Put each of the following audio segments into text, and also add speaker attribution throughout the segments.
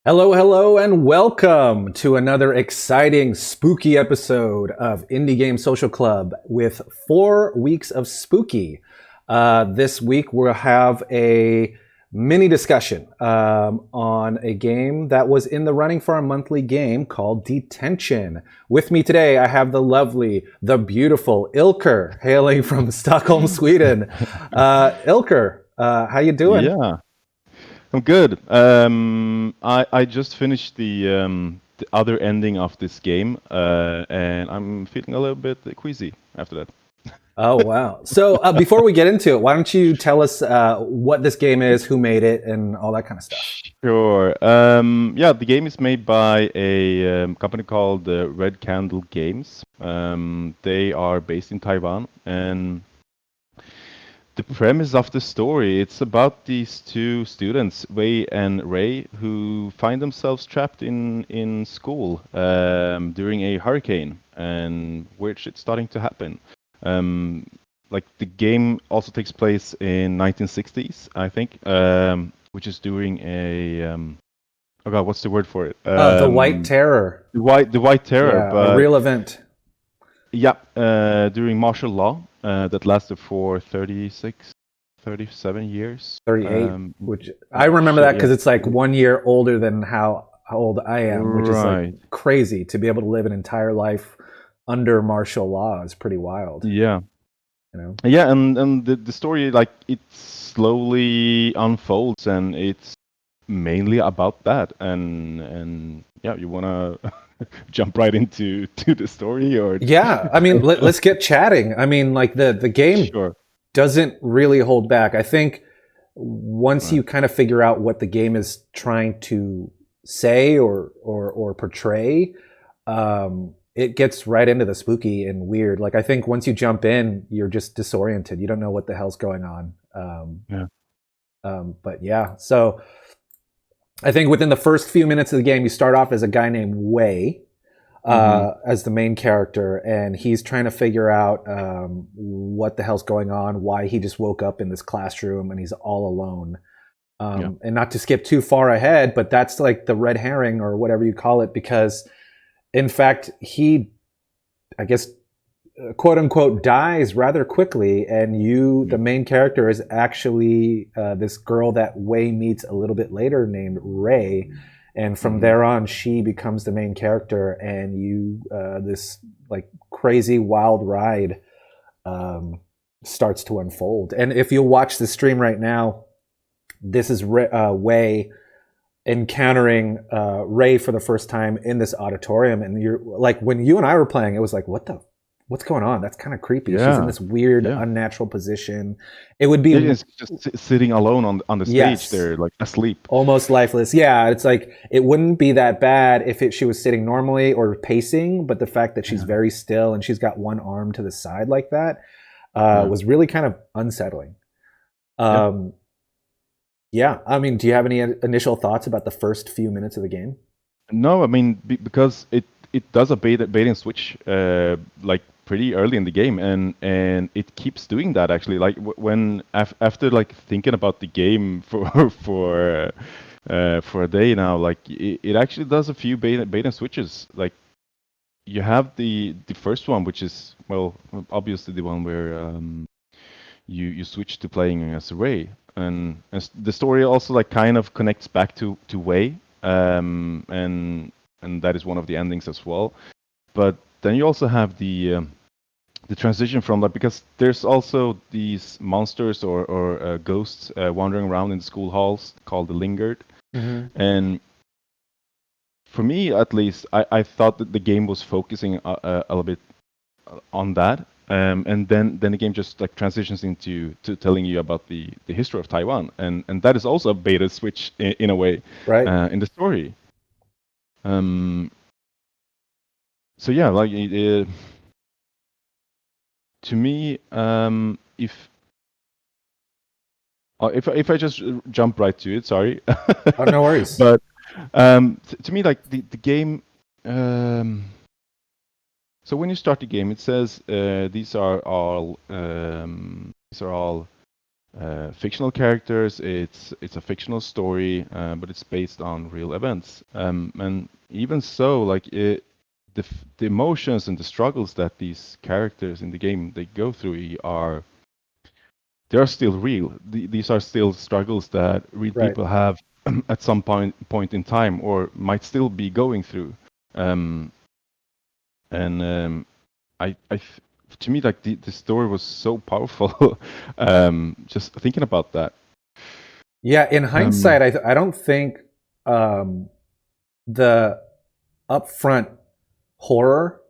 Speaker 1: Hello, hello, and welcome to another exciting, spooky episode of Indie Game Social Club with 4 weeks of spooky. This week we'll have a mini discussion on a game that was in the running for our monthly game called Detention. With me today, I have the lovely, the beautiful Ilker, hailing from Stockholm, Sweden. Ilker, how you doing?
Speaker 2: Yeah, I'm good. I just finished the other ending of this game, and I'm feeling a little bit queasy after that.
Speaker 1: Oh, wow. So before we get into it, why don't you tell us what this game is, who made it, and all that kind of stuff?
Speaker 2: Sure. Yeah, the game is made by a company called Red Candle Games. They are based in Taiwan, and the premise of the story, it's about these two students, Wei and Ray, who find themselves trapped in school during a hurricane, and weird shit's starting to happen. Um, like the game also takes place in 1960s, I think, which is during a oh god, what's the word for it?
Speaker 1: The White Terror.
Speaker 2: The White Terror,
Speaker 1: Yeah, a
Speaker 2: but
Speaker 1: real event.
Speaker 2: yeah, during martial law that lasted for 36, 37 years.
Speaker 1: 38, which I remember
Speaker 2: Shit,
Speaker 1: that
Speaker 2: yeah.
Speaker 1: because it's like 1 year older than how old I am, which is like
Speaker 2: Right.
Speaker 1: crazy to be able to live an entire life under martial law is pretty wild,
Speaker 2: Yeah.
Speaker 1: you know?
Speaker 2: Yeah, and the story, like, it slowly unfolds, and it's mainly about that. And yeah, you wanna jump right into the story, or
Speaker 1: Yeah, I mean, let's get chatting. I mean, like the game
Speaker 2: sure.
Speaker 1: doesn't really hold back. I think once
Speaker 2: Right.
Speaker 1: you kind of figure out what the game is trying to say or portray, it gets right into the spooky and weird. Like I think once you jump in, you're just disoriented. You don't know what the hell's going on.
Speaker 2: Yeah.
Speaker 1: But yeah, so I think within the first few minutes of the game, you start off as a guy named Wei,
Speaker 2: Mm-hmm.
Speaker 1: as the main character, and he's trying to figure out what the hell's going on, why he just woke up in this classroom and he's all alone.
Speaker 2: Yeah.
Speaker 1: And not to skip too far ahead, but that's like the red herring or whatever you call it, because in fact, he, I guess, quote unquote, dies rather quickly. And you,
Speaker 2: Yeah.
Speaker 1: the main character, is actually this girl that Wei meets a little bit later named Ray. And from
Speaker 2: Mm-hmm.
Speaker 1: there on, she becomes the main character, and this like crazy wild ride um, starts to unfold. And if you'll watch the stream right now, this is Wei encountering Ray for the first time in this auditorium, and you're like, when you and I were playing, it was like, what's going on? That's kind of creepy. She's in
Speaker 2: Yeah.
Speaker 1: this weird,
Speaker 2: Yeah.
Speaker 1: unnatural position. It would be
Speaker 2: Yeah, it's just sitting alone on the stage
Speaker 1: yes,
Speaker 2: there, like asleep.
Speaker 1: almost lifeless. Yeah, it's like it wouldn't be that bad if she was sitting normally or pacing, but the fact that she's
Speaker 2: Yeah.
Speaker 1: very still and she's got one arm to the side like that
Speaker 2: Yeah.
Speaker 1: was really kind of unsettling.
Speaker 2: Yeah.
Speaker 1: Um, yeah, I mean, do you have any initial thoughts about the first few minutes of the game?
Speaker 2: No, I mean because it does a bait and switch like pretty early in the game, and it keeps doing that actually. Like when after like thinking about the game for for a day now, like it actually does a few bait and switches. Like you have the first one, which is, well, obviously the one where you switch to playing as Ray, and the story also like kind of connects back to Wei, and that is one of the endings as well. But then you also have the transition from that, because there's also these monsters or ghosts wandering around in the school halls called the Lingered,
Speaker 1: Mm-hmm.
Speaker 2: and for me at least, I thought that the game was focusing a little bit on that. And then the game just like transitions into to telling you about the history of Taiwan, and that is also a beta switch in a way
Speaker 1: Right.
Speaker 2: in the story. Um, so yeah, like to me, if I just jump right to it, sorry,
Speaker 1: Oh, no worries.
Speaker 2: but to me, like the game. Um, so when you start the game, it says these are all fictional characters. It's a fictional story, but it's based on real events. And even so, like the emotions and the struggles that these characters in the game they go through they are still real. These are still struggles that real
Speaker 1: Right.
Speaker 2: people have at some point in time, or might still be going through. Um, and to me, like the story was so powerful. Just thinking about that.
Speaker 1: Yeah, in
Speaker 2: Um,
Speaker 1: hindsight, I don't think um, the upfront horror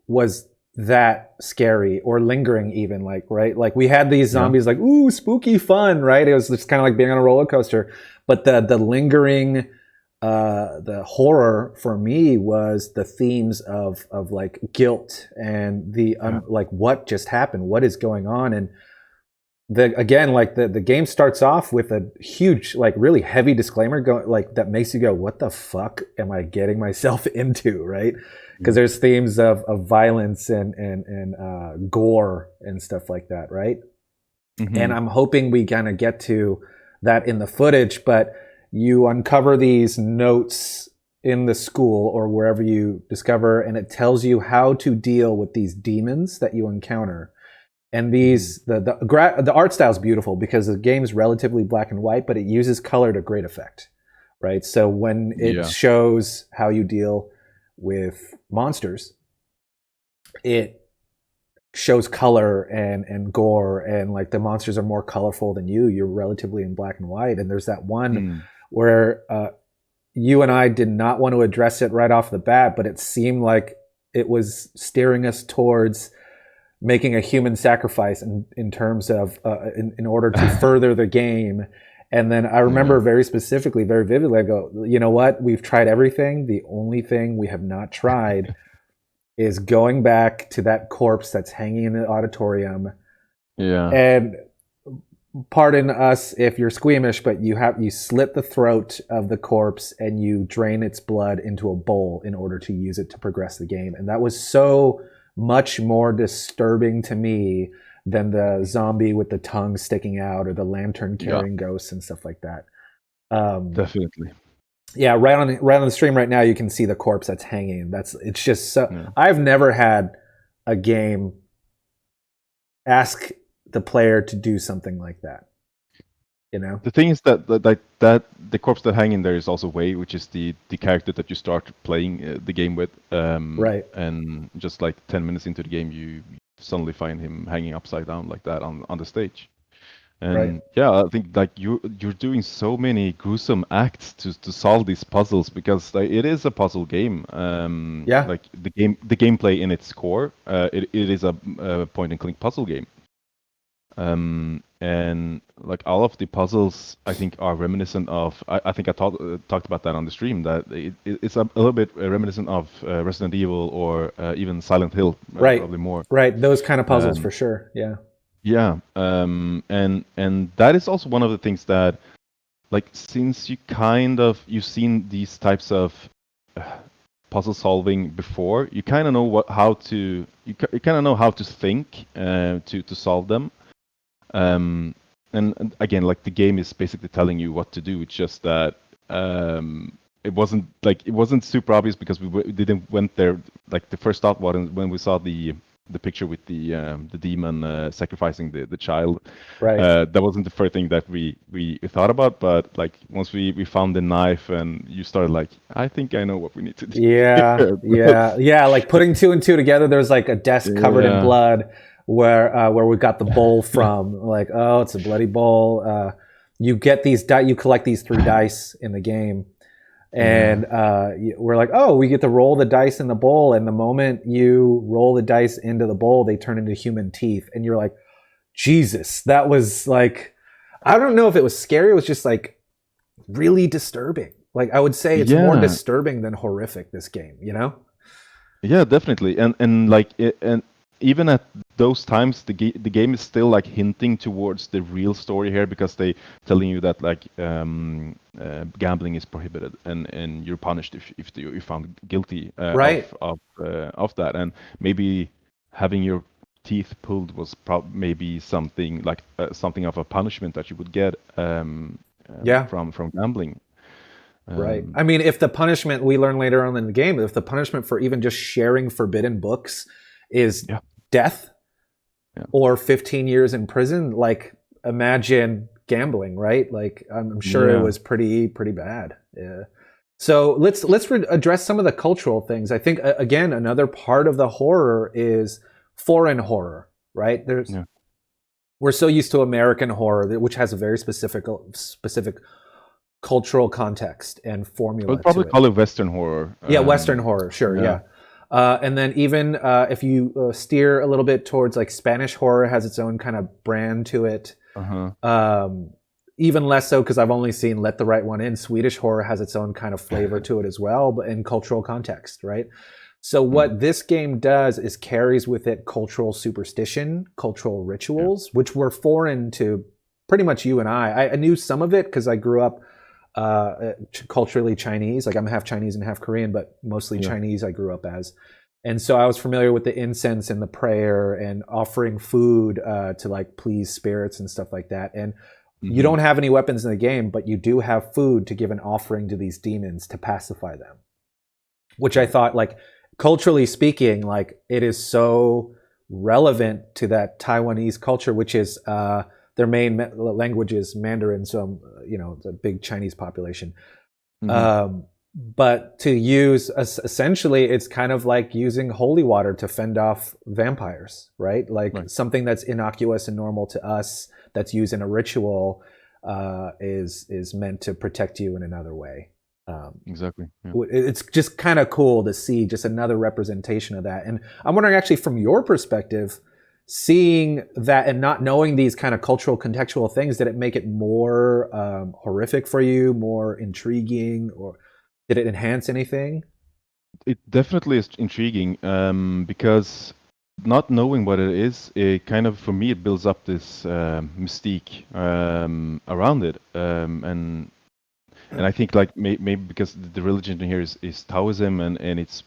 Speaker 1: was that scary or lingering even, like, right, like we had these
Speaker 2: yeah.
Speaker 1: zombies like, ooh, spooky fun, right? It was just kind of like being on a roller coaster, but the lingering the horror for me was the themes of like guilt and the
Speaker 2: Yeah.
Speaker 1: like what just happened, what is going on. And again, like the game starts off with a huge, like really heavy disclaimer going, like that makes you go, what the fuck am I getting myself into, right? Because
Speaker 2: Yeah.
Speaker 1: there's themes of violence and gore and stuff like that, right? And
Speaker 2: Hmm.
Speaker 1: I'm hoping we kind of get to that in the footage, but you uncover these notes in the school or wherever you discover, and it tells you how to deal with these demons that you encounter. And
Speaker 2: Hmm.
Speaker 1: these the art style is beautiful because the game is relatively black and white, but it uses color to great effect, right? So when it
Speaker 2: Yeah.
Speaker 1: shows how you deal with monsters, it shows color and gore, and like the monsters are more colorful than you're relatively in black and white. And there's that one
Speaker 2: Mm.
Speaker 1: where you and I did not want to address it right off the bat, but it seemed like it was steering us towards making a human sacrifice in terms of in order to further the game. And then I
Speaker 2: Yeah.
Speaker 1: remember very specifically, very vividly, I go, you know what? We've tried everything. The only thing we have not tried is going back to that corpse that's hanging in the auditorium.
Speaker 2: Yeah.
Speaker 1: And pardon us if you're squeamish, but you slit the throat of the corpse and you drain its blood into a bowl in order to use it to progress the game. And that was so much more disturbing to me than the zombie with the tongue sticking out or the lantern
Speaker 2: Yeah.
Speaker 1: carrying ghosts and stuff like that. Um,
Speaker 2: Definitely.
Speaker 1: yeah, right on the stream right now, you can see the corpse that's hanging. It's just so.
Speaker 2: Yeah.
Speaker 1: I've never had a game ask the player to do something like that. You know,
Speaker 2: The thing is that the corpse that hang in there is also Wei, which is the character that you start playing the game with.
Speaker 1: right?
Speaker 2: And just like 10 minutes into the game, you suddenly find him hanging upside down like that on the stage.
Speaker 1: Right.
Speaker 2: And yeah, I think like you're doing so many gruesome acts to solve these puzzles because like, it is a puzzle game.
Speaker 1: Yeah.
Speaker 2: Like the gameplay in its core, it is a point and click puzzle game. And like all of the puzzles, I think are reminiscent of. I think I talked about that on the stream. That it's a little bit reminiscent of Resident Evil or even Silent Hill,
Speaker 1: Right.
Speaker 2: probably more.
Speaker 1: Right. Those kind of puzzles
Speaker 2: Um,
Speaker 1: for sure. Yeah.
Speaker 2: yeah, and that is also one of the things that, like, since you've seen these types of uh, puzzle solving before, you kind of know you kind of know how to think to solve them. Um, and again, like the game is basically telling you what to do. It's just that it wasn't super obvious because we didn't went there. Like the first thought was when we saw the picture with the demon sacrificing the child.
Speaker 1: Right.
Speaker 2: That wasn't the first thing that we thought about. But like once we found the knife and you started like, I think I know what we need to do
Speaker 1: Yeah.
Speaker 2: here.
Speaker 1: Yeah. Yeah. Like putting two and two together, there's like a desk covered in
Speaker 2: Yeah.
Speaker 1: blood where we got the bowl from. Like, oh, it's a bloody bowl. You get these you collect these three dice in the game.
Speaker 2: Yeah.
Speaker 1: And we're like, oh, we get to roll the dice in the bowl. And the moment you roll the dice into the bowl, they turn into human teeth. And you're like, Jesus, that was like, I don't know if it was scary. It was just like really disturbing. Like I would say it's more
Speaker 2: Yeah.
Speaker 1: disturbing than horrific, this game, you know?
Speaker 2: Yeah, definitely. And like and even at those times, the game is still like hinting towards the real story here because they telling you that like gambling is prohibited and you're punished if you're found guilty
Speaker 1: Right.
Speaker 2: of that, and maybe having your teeth pulled was maybe something like something of a punishment that you would get
Speaker 1: Yeah.
Speaker 2: from gambling.
Speaker 1: Right. I mean, if the punishment we learn later on in the game, if the punishment for even just sharing forbidden books is
Speaker 2: Yeah.
Speaker 1: death
Speaker 2: Yeah.
Speaker 1: or 15 years in prison, like imagine gambling, right? Like I'm sure it was pretty bad. Yeah. So let's address some of the cultural things. I think again, another part of the horror is foreign horror, right? We're so used to American horror, which has a very specific cultural context and formula
Speaker 2: I'd probably
Speaker 1: to it.
Speaker 2: call it Western horror.
Speaker 1: Yeah, Western horror, sure, yeah. And then even if you steer a little bit towards like Spanish horror has its own kind of brand to it. Even less so because I've only seen Let the Right One In. Swedish horror has its own kind of flavor to it as well, but in cultural context, right? So what this game does is carries with it cultural superstition, cultural rituals, which were foreign to pretty much you and I. I knew some of it because I grew up culturally Chinese. Like I'm half Chinese and half Korean, but mostly Chinese I grew up as. And so I was familiar with the incense and the prayer and offering food to like please spirits and stuff like that. And you don't have any weapons in the game, but you do have food to give an offering to these demons to pacify them. Which I thought, like, culturally speaking, like it is so relevant to that Taiwanese culture, which is their main language is Mandarin. So, you know, the big Chinese population. But to use essentially, it's kind of like using holy water to fend off vampires, right? Like something that's innocuous and normal to us that's used in a ritual is meant to protect you in another way.
Speaker 2: Exactly. Yeah.
Speaker 1: It's just kind of cool to see just another representation of that. And I'm wondering, actually, from your perspective, seeing that and not knowing these kind of cultural contextual things, did it make it more horrific for you, more intriguing, or did it enhance anything?
Speaker 2: It definitely is intriguing because not knowing what it is, it kind of, for me, it builds up this mystique around it. And I think like maybe because the religion here is Taoism and it's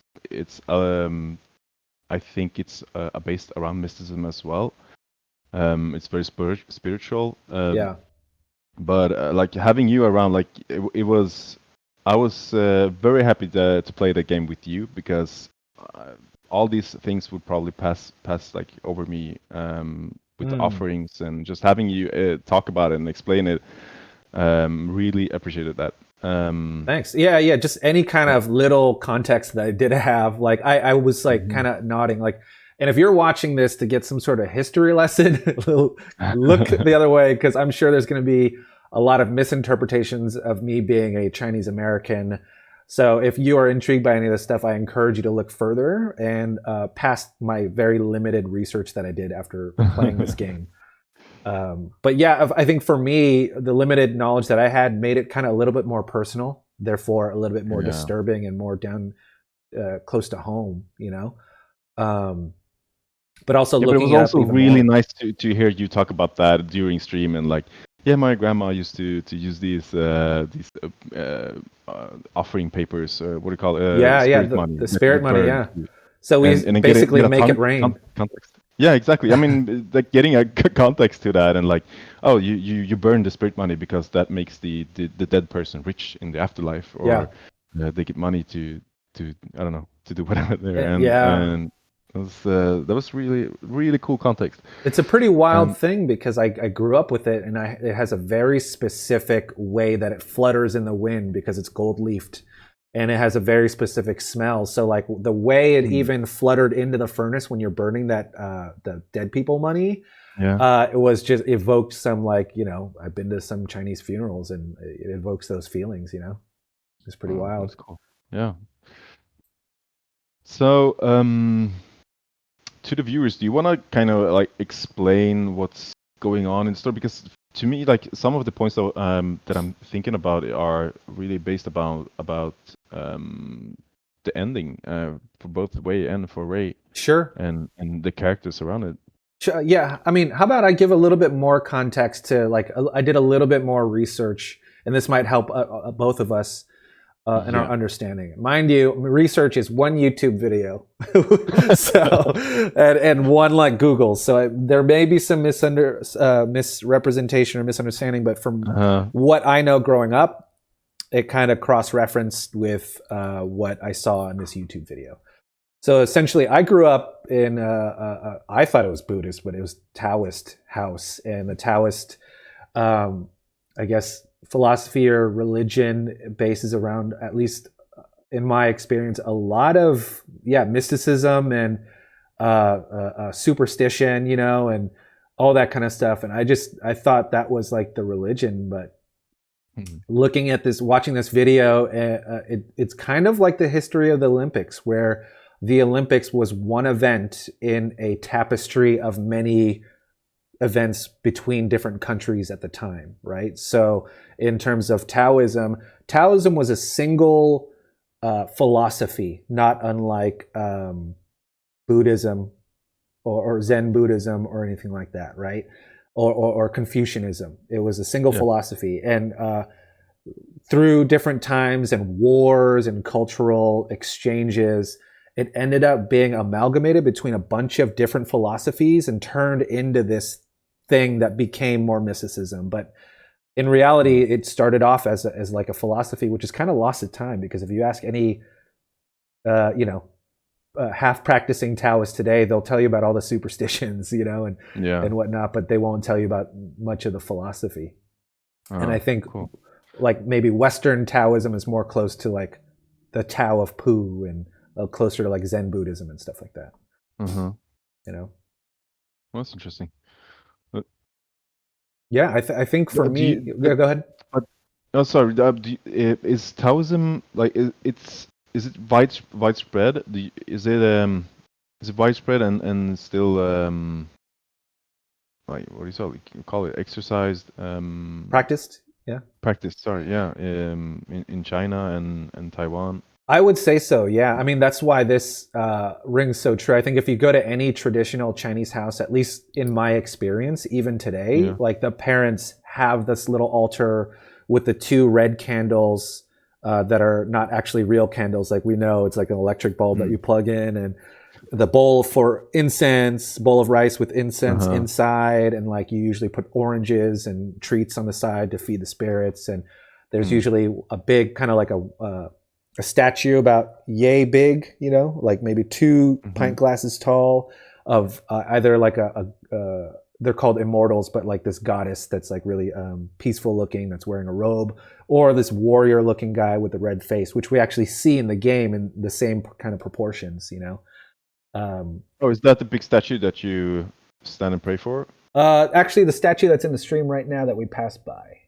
Speaker 2: I think it's based around mysticism as well. It's very spiritual. But like having you around, like it was, I was very happy to play the game with you because all these things would probably pass like over me with the offerings, and just having you talk about it and explain it. Really appreciated that.
Speaker 1: Thanks. Yeah. Just any kind of little context that I did have, like I was like kind of nodding, like, and if you're watching this to get some sort of history lesson, look the other way, because I'm sure there's going to be a lot of misinterpretations of me being a Chinese American. So if you are intrigued by any of this stuff, I encourage you to look further and past my very limited research that I did after playing this game. But yeah, I think for me, the limited knowledge that I had made it kind of a little bit more personal, therefore a little bit more disturbing and more down close to home, you know. But also
Speaker 2: but it was
Speaker 1: looking
Speaker 2: also
Speaker 1: up
Speaker 2: really
Speaker 1: more.
Speaker 2: nice to hear you talk about that during stream, and like, yeah, my grandma used to use these offering papers. What do you call it? Spirit money.
Speaker 1: The spirit money,
Speaker 2: Burned.
Speaker 1: yeah. So we
Speaker 2: And
Speaker 1: basically
Speaker 2: get a
Speaker 1: make it rain.
Speaker 2: context. Yeah, exactly. I mean, like getting a context to that, and like, oh, you burn the spirit money because that makes the dead person rich in the afterlife, or they get money to I don't know, to do whatever there, and that was really cool context.
Speaker 1: It's a pretty wild thing because I grew up with it, and it has a very specific way that it flutters in the wind because it's gold leafed, and it has a very specific smell. So like the way it even fluttered into the furnace when you're burning that the dead people money, it was just evoked some, like, you know, I've been to some Chinese funerals and it evokes those feelings, you know. It's pretty wild.
Speaker 2: That's cool. Yeah. So to the viewers, do you want to kind of like explain what's going on in the story? Because to me, like some of the points that I'm thinking about are really based about the ending for both Wei and for Ray.
Speaker 1: Sure.
Speaker 2: And the characters around it.
Speaker 1: Sure, yeah. I mean, how about I give a little bit more context to, like, I did a little bit more research, and this might help both of us. and our
Speaker 2: Yeah.
Speaker 1: understanding. Mind you, research is one YouTube video, so and one like Google. So there may be some misrepresentation or misunderstanding, but from
Speaker 2: Uh-huh.
Speaker 1: what I know growing up, it kind of cross-referenced with what I saw in this YouTube video. So essentially, I grew up in I thought it was Buddhist, but it was Taoist house, and the Taoist, I guess, philosophy or religion bases around, at least in my experience, a lot of mysticism and superstition, you know, and all that kind of stuff. And I thought that was like the religion, but looking at this, watching this video, it's kind of like the history of the Olympics, where the Olympics was one event in a tapestry of many events between different countries at the time, right? So in terms of Taoism was a single philosophy, not unlike Buddhism or Zen Buddhism or anything like that, right? Or Confucianism. It was a single philosophy. And through different times and wars and cultural exchanges, it ended up being amalgamated between a bunch of different philosophies and turned into this thing that became more mysticism. But in reality, it started off as like a philosophy, which is kind of lost at time, because if you ask any, half practicing Taoist today, they'll tell you about all the superstitions, you know, and whatnot, but they won't tell you about much of the philosophy. And I think like maybe Western Taoism is more close to like the Tao of Pu and closer to like Zen Buddhism and stuff like that. You know?
Speaker 2: Well, that's interesting.
Speaker 1: Yeah, I think for me, go ahead.
Speaker 2: Sorry. Is Taoism like is it widespread? Is it widespread and still like what do you call it? Exercised
Speaker 1: Practiced? Yeah.
Speaker 2: Practiced. Sorry. Yeah. In China and Taiwan.
Speaker 1: I would say so, yeah. I mean, that's why this rings so true. I think if you go to any traditional Chinese house, at least in my experience, even today, like the parents have this little altar with the two red candles that are not actually real candles. Like we know, it's like an electric bulb that you plug in, and the bowl for incense, bowl of rice with incense inside, and like you usually put oranges and treats on the side to feed the spirits. And there's usually a big kind of like a statue about yay big, you know, like maybe 2 pint glasses tall, of either like they're called immortals, but like this goddess that's like really peaceful looking, that's wearing a robe, or this warrior looking guy with the red face, which we actually see in the game in the same kind of proportions, you know.
Speaker 2: Is that the big statue that you stand and pray for?
Speaker 1: Actually, the statue that's in the stream right now that we passed by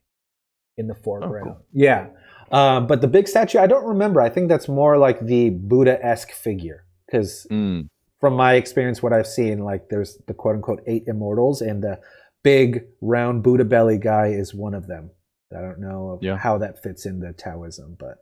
Speaker 1: in the foreground. Cool. Yeah. But the big statue, I don't remember. I think that's more like the Buddha-esque figure, because from my experience, what I've seen, like there's the quote unquote 8 immortals, and the big round Buddha belly guy is one of them. I don't know how that fits into Taoism, but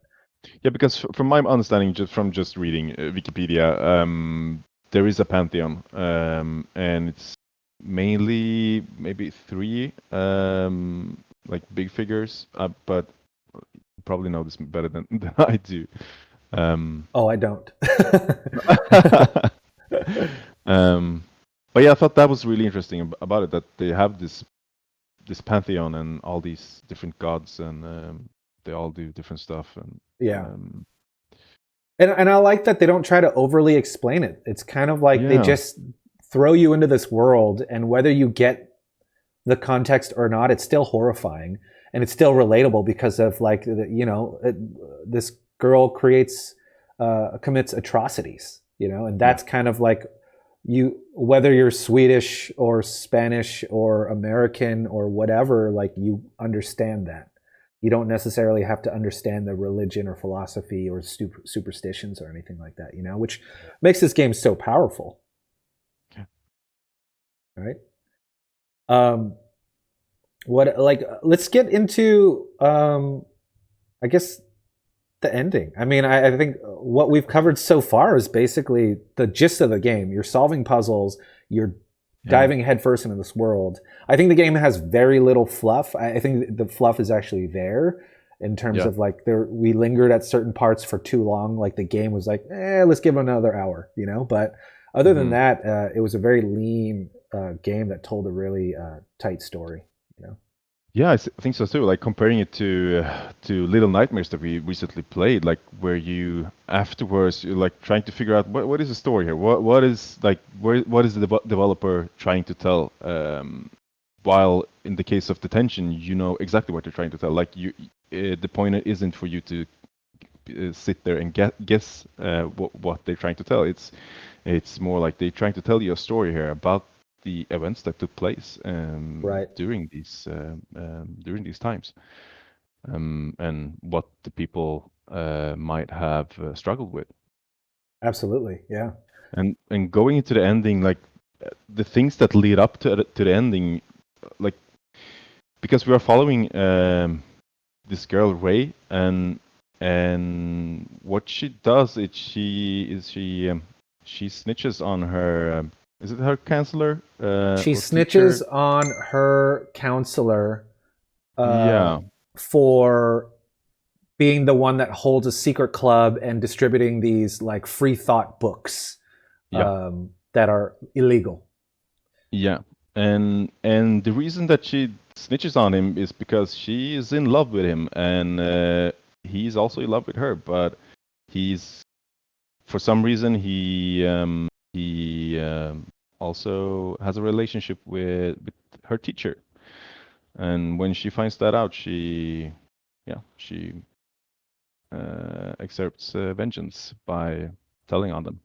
Speaker 2: yeah, because from my understanding, just reading Wikipedia, there is a pantheon, and it's mainly maybe 3 like big figures, but you probably know this better than I do.
Speaker 1: I don't.
Speaker 2: But yeah, I thought that was really interesting about it, that they have this pantheon and all these different gods, and they all do different stuff. And
Speaker 1: and I like that they don't try to overly explain it. It's kind of like they just throw you into this world, and whether you get the context or not, it's still horrifying, and it's still relatable because of like this girl commits atrocities, you know, and that's kind of like whether you're Swedish or Spanish or American or whatever, like you understand that. You don't necessarily have to understand the religion or philosophy or superstitions or anything like that, you know, which makes this game so powerful.
Speaker 2: Yeah.
Speaker 1: All right. Let's get into, I guess, the ending. I mean, I think what we've covered so far is basically the gist of the game. You're solving puzzles. You're diving headfirst into this world. I think the game has very little fluff. I think the fluff is actually there. in terms
Speaker 2: Yeah.
Speaker 1: of like we lingered at certain parts for too long. Like the game was like, let's give them another hour, you know. But other than
Speaker 2: Hmm.
Speaker 1: that, it was a very lean game that told a really tight story, you know.
Speaker 2: Yeah, think so too. Like comparing it to Little Nightmares that we recently played, like where you afterwards you're like trying to figure out what is the story here. What is like what is the developer trying to tell? While in the case of Detention, you know exactly what they're trying to tell. Like the point isn't for you to sit there and guess what they're trying to tell. It's more like they're trying to tell you a story here about the events that took place
Speaker 1: Right.
Speaker 2: during these times, and what the people might have struggled with.
Speaker 1: Absolutely. Yeah.
Speaker 2: And going into the ending, like the things that lead up to the ending, like because we are following this girl Ray, and what she does is she snitches on her. Is it her counselor
Speaker 1: She
Speaker 2: or teacher?
Speaker 1: snitches on her counselor uh,
Speaker 2: Yeah,
Speaker 1: for being the one that holds a secret club and distributing these like free thought books
Speaker 2: yeah,
Speaker 1: that are illegal.
Speaker 2: yeah. And the reason that she snitches on him is because she is in love with him, and he's also in love with her. But he's for some reason he also has a relationship with her teacher. And when she finds that out, she exerts vengeance by telling on them.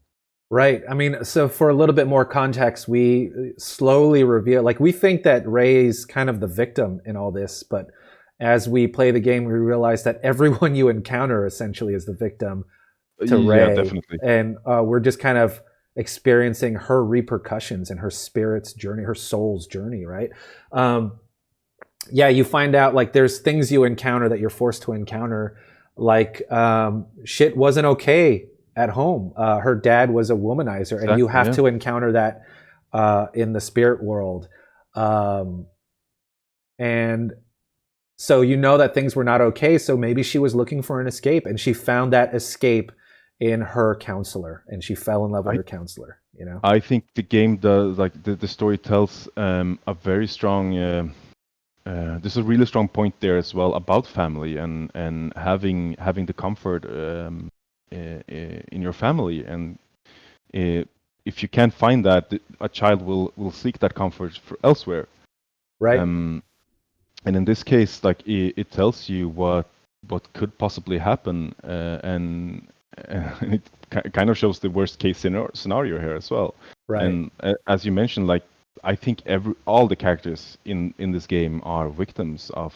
Speaker 1: Right. I mean, so for a little bit more context, we slowly reveal, like, we think that Ray's kind of the victim in all this, but as we play the game, we realize that everyone you encounter essentially is the victim to
Speaker 2: Yeah,
Speaker 1: Ray.
Speaker 2: definitely.
Speaker 1: And we're just kind of experiencing her repercussions and her spirit's journey, her soul's journey, right? Um, yeah, you find out like there's things you encounter that you're forced to encounter, like shit wasn't okay at home. Her dad was a womanizer, and you
Speaker 2: Exactly.
Speaker 1: have
Speaker 2: Yeah.
Speaker 1: to encounter that in the spirit world. Um, and so you know that things were not okay. So maybe she was looking for an escape, and she found that escape in her counselor, and she fell in love with
Speaker 2: I
Speaker 1: her counselor. You know,
Speaker 2: I think the game does like the story tells a very strong. There's a really strong point there as well about family and having the comfort in your family, and uh, if you can't find that, a child will seek that comfort for elsewhere.
Speaker 1: right?
Speaker 2: Um, and in this case, like it tells you what could possibly happen, and it kind of shows the worst case scenario here as well.
Speaker 1: Right.
Speaker 2: And as you mentioned, like I think all the characters in this game are victims of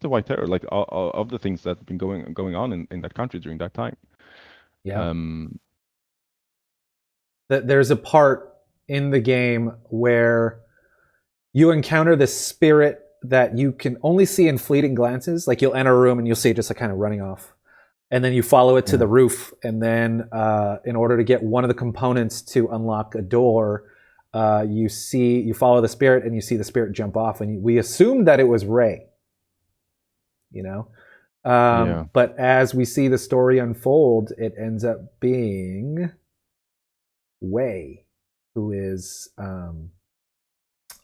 Speaker 2: the White Terror, like of the things that have been going on in that country during that time.
Speaker 1: Yeah.
Speaker 2: Um,
Speaker 1: There's a part in the game where you encounter this spirit that you can only see in fleeting glances. Like you'll enter a room and you'll see it just like kind of running off, and then you follow it to
Speaker 2: yeah,
Speaker 1: the roof, and then in order to get one of the components to unlock a door, you follow the spirit and you see the spirit jump off, and we assumed that it was Ray, you know.
Speaker 2: yeah,
Speaker 1: But as we see the story unfold, it ends up being Wei, who is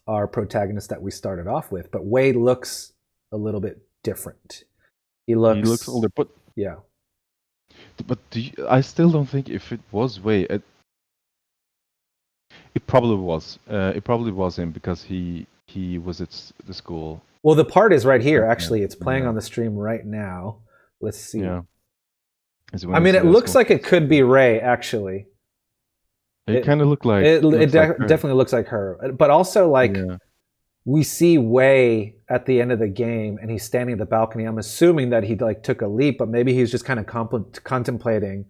Speaker 1: our protagonist that we started off with. But Wei looks a little bit different. He
Speaker 2: he looks
Speaker 1: looks,
Speaker 2: older,
Speaker 1: yeah.
Speaker 2: but I still don't think if it was Wei. It probably was. It probably was him because he was at the school.
Speaker 1: Well, the part is right here.
Speaker 2: Back then.
Speaker 1: Actually, it's playing
Speaker 2: Yeah,
Speaker 1: on the stream right now. Let's
Speaker 2: yeah.
Speaker 1: see.
Speaker 2: Is
Speaker 1: I
Speaker 2: when
Speaker 1: mean,
Speaker 2: he's
Speaker 1: it looks like
Speaker 2: smoking
Speaker 1: it could be
Speaker 2: cigarette.
Speaker 1: Ray. Actually,
Speaker 2: It
Speaker 1: it
Speaker 2: kind of
Speaker 1: it,
Speaker 2: looks like her.
Speaker 1: definitely looks like her. But also, like
Speaker 2: Yeah,
Speaker 1: we see Wei at the end of the game, and he's standing at the balcony. I'm assuming that he like took a leap, but maybe he's just kind of contemplating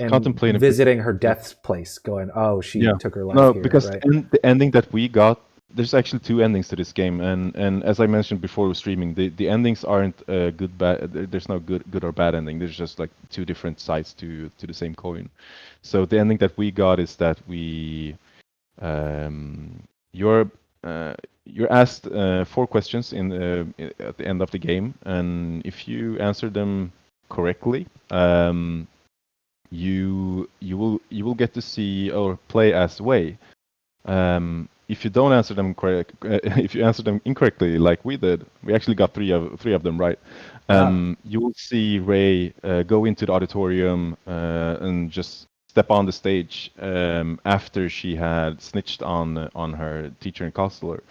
Speaker 1: and
Speaker 2: contemplating.
Speaker 1: visiting her death's place, going, "Oh, she
Speaker 2: Yeah,
Speaker 1: took her life
Speaker 2: no,
Speaker 1: here."
Speaker 2: because
Speaker 1: Right.
Speaker 2: the ending that we got, there's actually two endings to this game, and as I mentioned before with streaming, the endings aren't good bad. There's no good or bad ending. There's just like two different sides to the same coin. So the ending that we got is that we, you're you're asked 4 questions at the end of the game, and if you answer them correctly, you will get to see or play as Wei. If you don't answer them correct, if you answer them incorrectly, like we did, we actually got three of them right.
Speaker 1: Wow.
Speaker 2: You will see Ray go into the auditorium and just step on the stage after she had snitched on her teacher and counselor,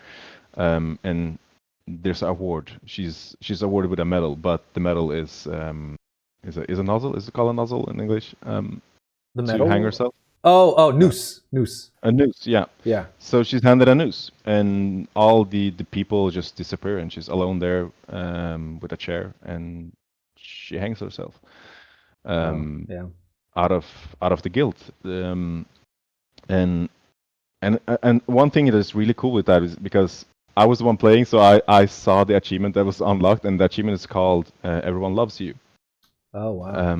Speaker 2: and there's an award. She's awarded with a medal, but the medal is a nozzle. Is it called a nozzle in English?
Speaker 1: The
Speaker 2: To hang
Speaker 1: medal?
Speaker 2: herself.
Speaker 1: Oh,
Speaker 2: No.
Speaker 1: noose.
Speaker 2: A noose, yeah.
Speaker 1: Yeah.
Speaker 2: So she's handed a noose, and all the people just disappear, and she's alone there with a chair, and she hangs herself
Speaker 1: Wow.
Speaker 2: um,
Speaker 1: Yeah.
Speaker 2: out of the guilt. And and one thing that is really cool with that is because I was the one playing, so I saw the achievement that was unlocked, and the achievement is called "Everyone Loves You."
Speaker 1: Oh, wow.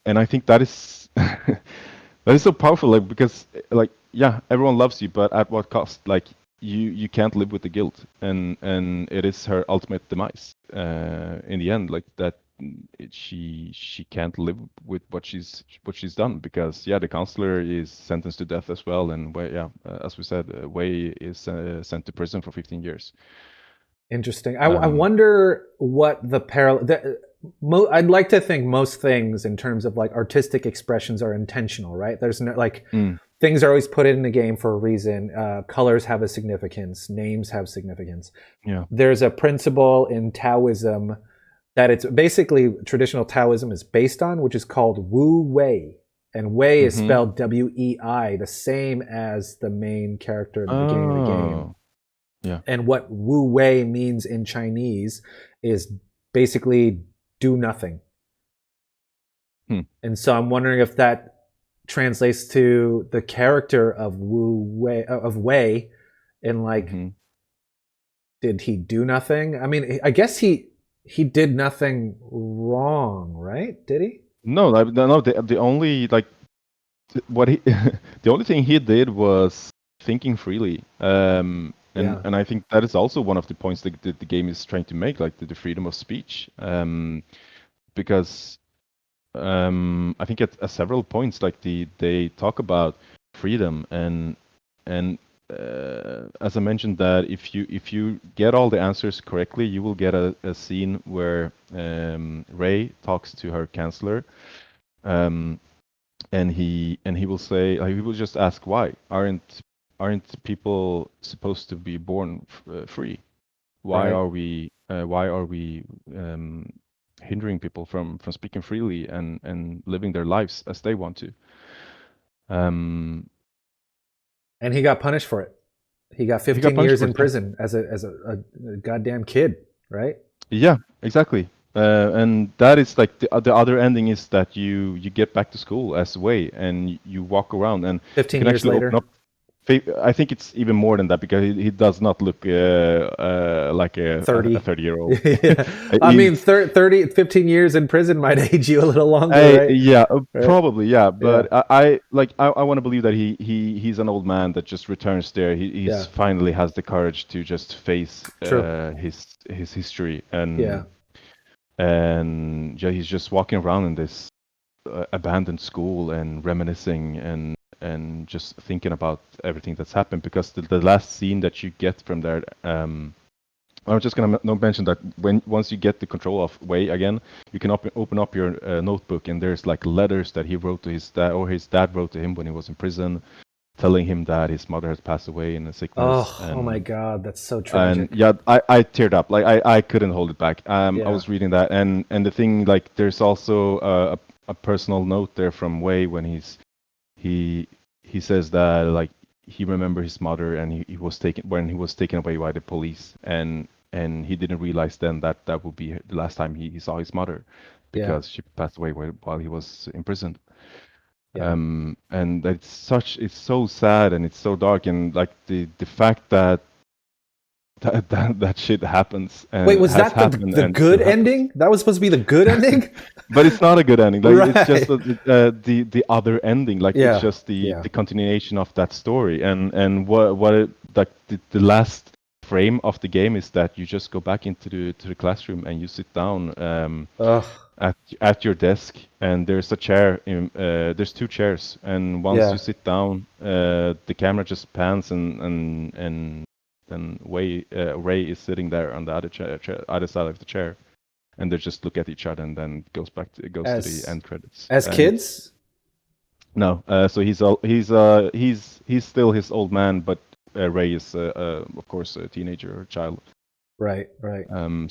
Speaker 2: And I think that is that is so powerful, like because like yeah, everyone loves you, but at what cost? Like you can't live with the guilt, and it is her ultimate demise in the end. Like that, she can't live with what she's done because yeah, the counselor is sentenced to death as well, and Wei, yeah, as we said, Wei is sent to prison for 15 years.
Speaker 1: Interesting. I
Speaker 2: Um,
Speaker 1: wonder what the parallel. I'd like to think most things in terms of like artistic expressions are intentional, right? There's no like
Speaker 2: mm,
Speaker 1: things are always put in the game for a reason. Colors have a significance. Names have significance.
Speaker 2: yeah.
Speaker 1: There's a principle in Taoism that it's basically traditional Taoism is based on, which is called Wu Wei. And Wei is
Speaker 2: Mm-hmm.
Speaker 1: spelled Wei, the same as the main character in the beginning of the game.
Speaker 2: Oh, yeah.
Speaker 1: And what Wu Wei means in Chinese is basically do nothing.
Speaker 2: Hmm.
Speaker 1: And so I'm wondering if that translates to the character of Wei, and like,
Speaker 2: Mm-hmm.
Speaker 1: did he do nothing? I mean, I guess he did nothing wrong, right? Did he?
Speaker 2: No, no. The only like what he the only thing he did was thinking freely. And
Speaker 1: Yeah.
Speaker 2: and I think that is also one of the points that the game is trying to make, like the freedom of speech. Because I think at several points, like they talk about freedom and as I mentioned that if you get all the answers correctly, you will get a scene where Ray talks to her counselor. Um, and he will say like, he will just ask why aren't people supposed to be born free? Why
Speaker 1: Right.
Speaker 2: are we hindering people from speaking freely and living their lives as they want to? Um,
Speaker 1: And he got punished for it. He got
Speaker 2: he got
Speaker 1: 15
Speaker 2: punished
Speaker 1: years
Speaker 2: for
Speaker 1: in
Speaker 2: it. Yeah,
Speaker 1: prison as a goddamn kid, right?
Speaker 2: yeah, exactly. And that is like the other ending is that you get back to school as Wei and you walk around and you
Speaker 1: 15
Speaker 2: can
Speaker 1: years
Speaker 2: actually open
Speaker 1: later.
Speaker 2: up. I think it's even more than that because he does not look like a
Speaker 1: 30.
Speaker 2: 30-year-old.
Speaker 1: Yeah. I mean,
Speaker 2: He's
Speaker 1: 30, 15 years in prison might age you a little longer, right?
Speaker 2: yeah,
Speaker 1: Right.
Speaker 2: probably yeah,
Speaker 1: Yeah.
Speaker 2: but I want to believe that he's an old man that just returns there. He's
Speaker 1: Yeah.
Speaker 2: finally has the courage to just face
Speaker 1: True.
Speaker 2: his history
Speaker 1: Yeah.
Speaker 2: and yeah, he's just walking around in this abandoned school and reminiscing and just thinking about everything that's happened because the last scene that you get from there. I was just gonna mention that once you get the control of Wei again, you can open up your notebook and there's like letters that he wrote to his dad or his dad wrote to him when he was in prison, telling him that his mother had passed away in a sickness
Speaker 1: Oh my God, that's so
Speaker 2: and
Speaker 1: tragic.
Speaker 2: yeah, I teared up. Like I couldn't hold it back. I
Speaker 1: Yeah.
Speaker 2: was reading that and the thing like there's also a personal note there from Wei when he he says that like he remembered his mother and he was taken when he was taken away by the police and he didn't realize then that that would be the last time he saw his mother
Speaker 1: Yeah.
Speaker 2: because she passed away while he was imprisoned.
Speaker 1: Yeah.
Speaker 2: And it's so sad and it's so dark and like the fact that that shit happens
Speaker 1: Wait,
Speaker 2: and
Speaker 1: was
Speaker 2: has
Speaker 1: that the
Speaker 2: happened
Speaker 1: the
Speaker 2: and still
Speaker 1: good
Speaker 2: happens.
Speaker 1: ending? That was supposed to be the good ending?
Speaker 2: But it's not a good ending. Like it's just
Speaker 1: Right.
Speaker 2: the other ending. Like it's
Speaker 1: Yeah.
Speaker 2: just the
Speaker 1: Yeah.
Speaker 2: the continuation of that story and what like the last frame of the game is that you just go back into the classroom and you sit down
Speaker 1: Ugh.
Speaker 2: at your desk, and there's a chair there's two chairs, and once you
Speaker 1: Yeah.
Speaker 2: sit down, the camera just pans, and then Ray is sitting there on the other side of the chair, and they just look at each other, and then it goes to the
Speaker 1: As
Speaker 2: end credits.
Speaker 1: as
Speaker 2: And it's
Speaker 1: kids?
Speaker 2: no, so he's still his old man, but Ray is of course a teenager or a child.
Speaker 1: Right, right.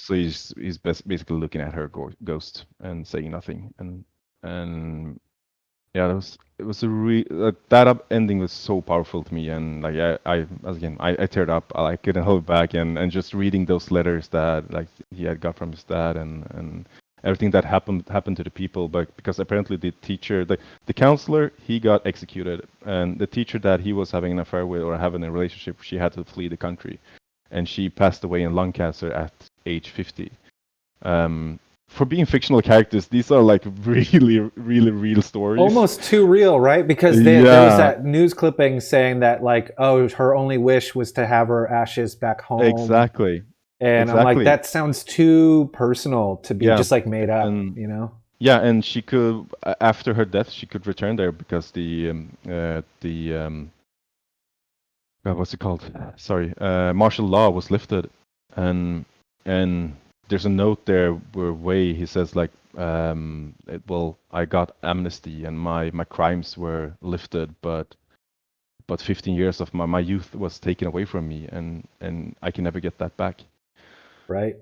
Speaker 2: So he's basically looking at her ghost and saying nothing, and yeah, it was a ending was so powerful to me, and like I teared up. I couldn't hold back, and just reading those letters that like he had got from his dad, and everything that happened to the people, but because apparently the teacher, the counselor, he got executed, and the teacher that he was having an affair with or having a relationship, she had to flee the country, and she passed away in lung cancer at age 50. For being fictional characters, these are like really, really real stories.
Speaker 1: Almost too real, right? Because there was that news clipping saying that like, oh, her only wish was to have her ashes back home.
Speaker 2: Exactly.
Speaker 1: And I'm like, that sounds too personal to be just like made up,
Speaker 2: and,
Speaker 1: you know?
Speaker 2: Yeah, and she could, after her death, she could return there because what's it called? Sorry, martial law was lifted, and there's a note there where he says like, well, I got amnesty and my crimes were lifted, but 15 years of my youth was taken away from me, and I can never get that back.
Speaker 1: Right.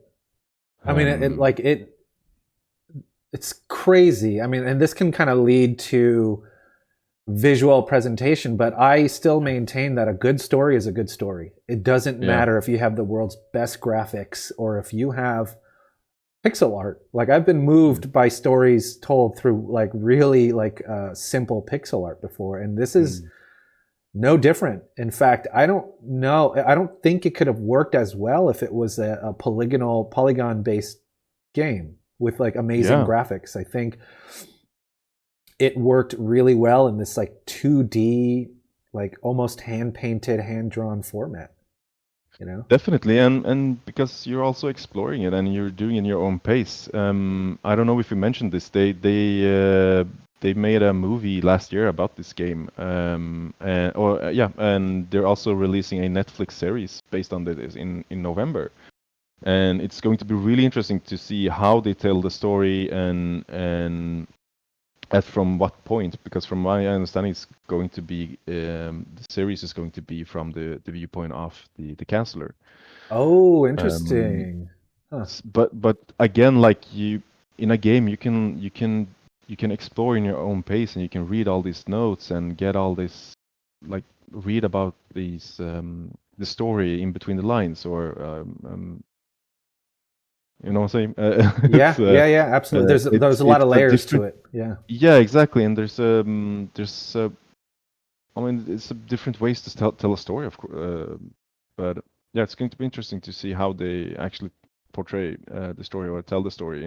Speaker 1: I mean, it's crazy. I mean, and this can kind of lead to visual presentation, but I still maintain that a good story is a good story. It doesn't matter if you have the world's best graphics or if you have pixel art. Like I've been moved by stories told through like really like simple pixel art before, and this is no different. In fact, I don't think it could have worked as well if it was a polygon based game with like amazing graphics. I think it worked really well in this like 2D, like almost hand painted, hand drawn format. You know?
Speaker 2: Definitely, and because you're also exploring it and you're doing it in your own pace. I don't know if you mentioned this. They made a movie last year about this game. And they're also releasing a Netflix series based on this in November. And it's going to be really interesting to see how they tell the story and at from what point, because from my understanding, it's going to be the series is going to be from the viewpoint of the counselor.
Speaker 1: Oh, interesting.
Speaker 2: But again, like you in a game, you can explore in your own pace, and you can read all these notes and get all this, like read about these the story in between the lines, or you know what I'm saying?
Speaker 1: Yeah, absolutely. There's a lot of layers to it.
Speaker 2: Yeah, exactly. And there's I mean, it's different ways to tell a story, of course. But yeah, it's going to be interesting to see how they actually portray the story or tell the story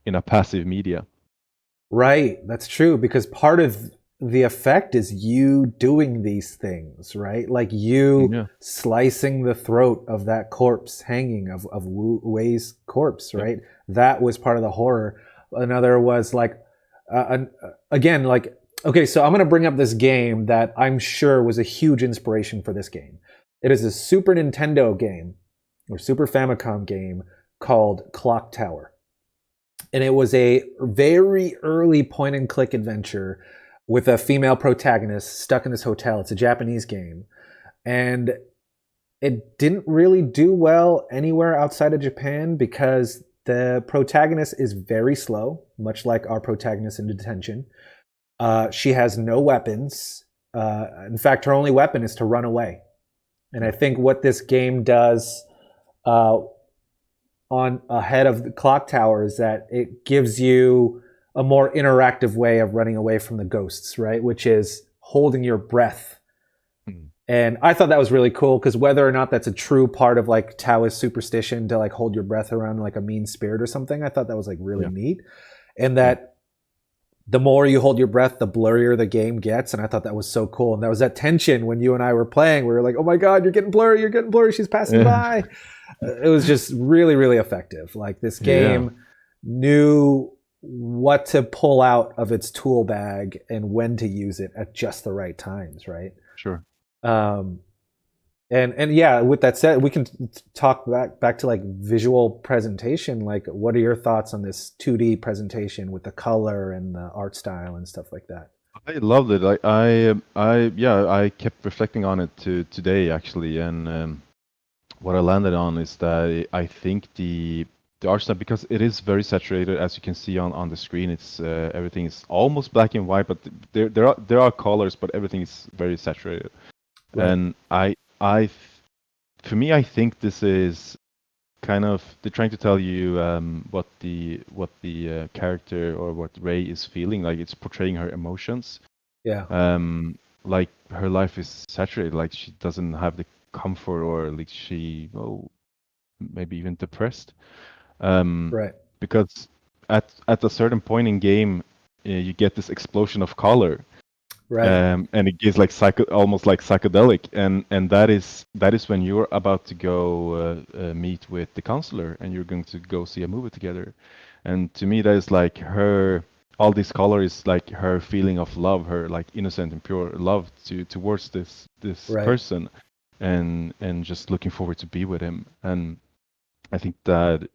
Speaker 2: in a passive media.
Speaker 1: Right, that's true, because part of the effect is you doing these things, right? Like you slicing the throat of that corpse hanging of Wei's corpse, right? That was part of the horror. Another was like, again, like, okay, so I'm going to bring up this game that I'm sure was a huge inspiration for this game. It is a Super Nintendo game or Super Famicom game called Clock Tower. And it was a very early point and click adventure with a female protagonist stuck in this hotel. It's a Japanese game. And it didn't really do well anywhere outside of Japan because the protagonist is very slow, much like our protagonist in Detention. She has no weapons. In fact, her only weapon is to run away. And I think what this game does on ahead of the Clock Tower is that it gives you a more interactive way of running away from the ghosts, right? Which is holding your breath. And I thought that was really cool because whether or not that's a true part of like Taoist superstition to like hold your breath around like a mean spirit or something, I thought that was like really neat. And that the more you hold your breath, the blurrier the game gets. And I thought that was so cool. And that was that tension when you and I were playing. We were like, oh my God, you're getting blurry. You're getting blurry. She's passing
Speaker 2: Yeah.
Speaker 1: by. It was just really, really effective. Like this
Speaker 2: Yeah.
Speaker 1: game knew what to pull out of its tool bag and when to use it at just the right times, right?
Speaker 2: Sure.
Speaker 1: Um, and yeah, with that said, we can talk back to like visual presentation. Like, what are your thoughts on this 2D presentation with the color and the art style and stuff like that?
Speaker 2: I loved it. Yeah, I kept reflecting on it today actually, and what I landed on is that I think the art style, because it is very saturated, as you can see on the screen. It's everything is almost black and white, but there are colors, but everything is very saturated.
Speaker 1: Right.
Speaker 2: And for me, I think this is kind of they're trying to tell you what the character or what Ray is feeling. Like it's portraying her emotions.
Speaker 1: Yeah.
Speaker 2: Like her life is saturated. Like she doesn't have the comfort, or like maybe even depressed. Um,
Speaker 1: Right.
Speaker 2: because at a certain point in game, you get this explosion of color,
Speaker 1: Right.
Speaker 2: and it gives like almost like psychedelic, and that is when you're about to go meet with the counselor, and you're going to go see a movie together. And to me, that is like her. All this color is like her feeling of love, her like innocent and pure love towards this
Speaker 1: Right.
Speaker 2: person, and just looking forward to be with him. And I think that,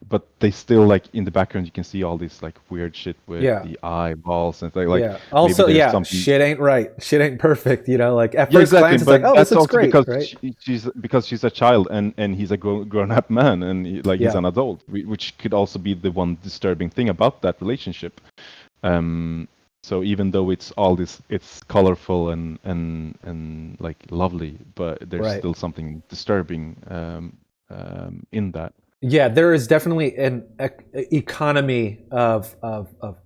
Speaker 2: but they still like in the background you can see all this like weird shit with
Speaker 1: Yeah.
Speaker 2: the eyeballs and like
Speaker 1: Yeah.
Speaker 2: maybe
Speaker 1: Also,
Speaker 2: there's
Speaker 1: yeah,
Speaker 2: something.
Speaker 1: shit ain't right. Shit ain't perfect. You know, like at
Speaker 2: Yeah,
Speaker 1: first
Speaker 2: exactly.
Speaker 1: glance, it's like,
Speaker 2: But
Speaker 1: oh, this
Speaker 2: that's
Speaker 1: looks
Speaker 2: also
Speaker 1: great,
Speaker 2: because
Speaker 1: right?
Speaker 2: she's a child, and he's a grown up man, and like he's
Speaker 1: Yeah.
Speaker 2: an adult, which could also be the one disturbing thing about that relationship. Um, so even though it's colorful and like lovely, but there's
Speaker 1: Right.
Speaker 2: still something disturbing in that.
Speaker 1: Yeah, there is definitely an economy of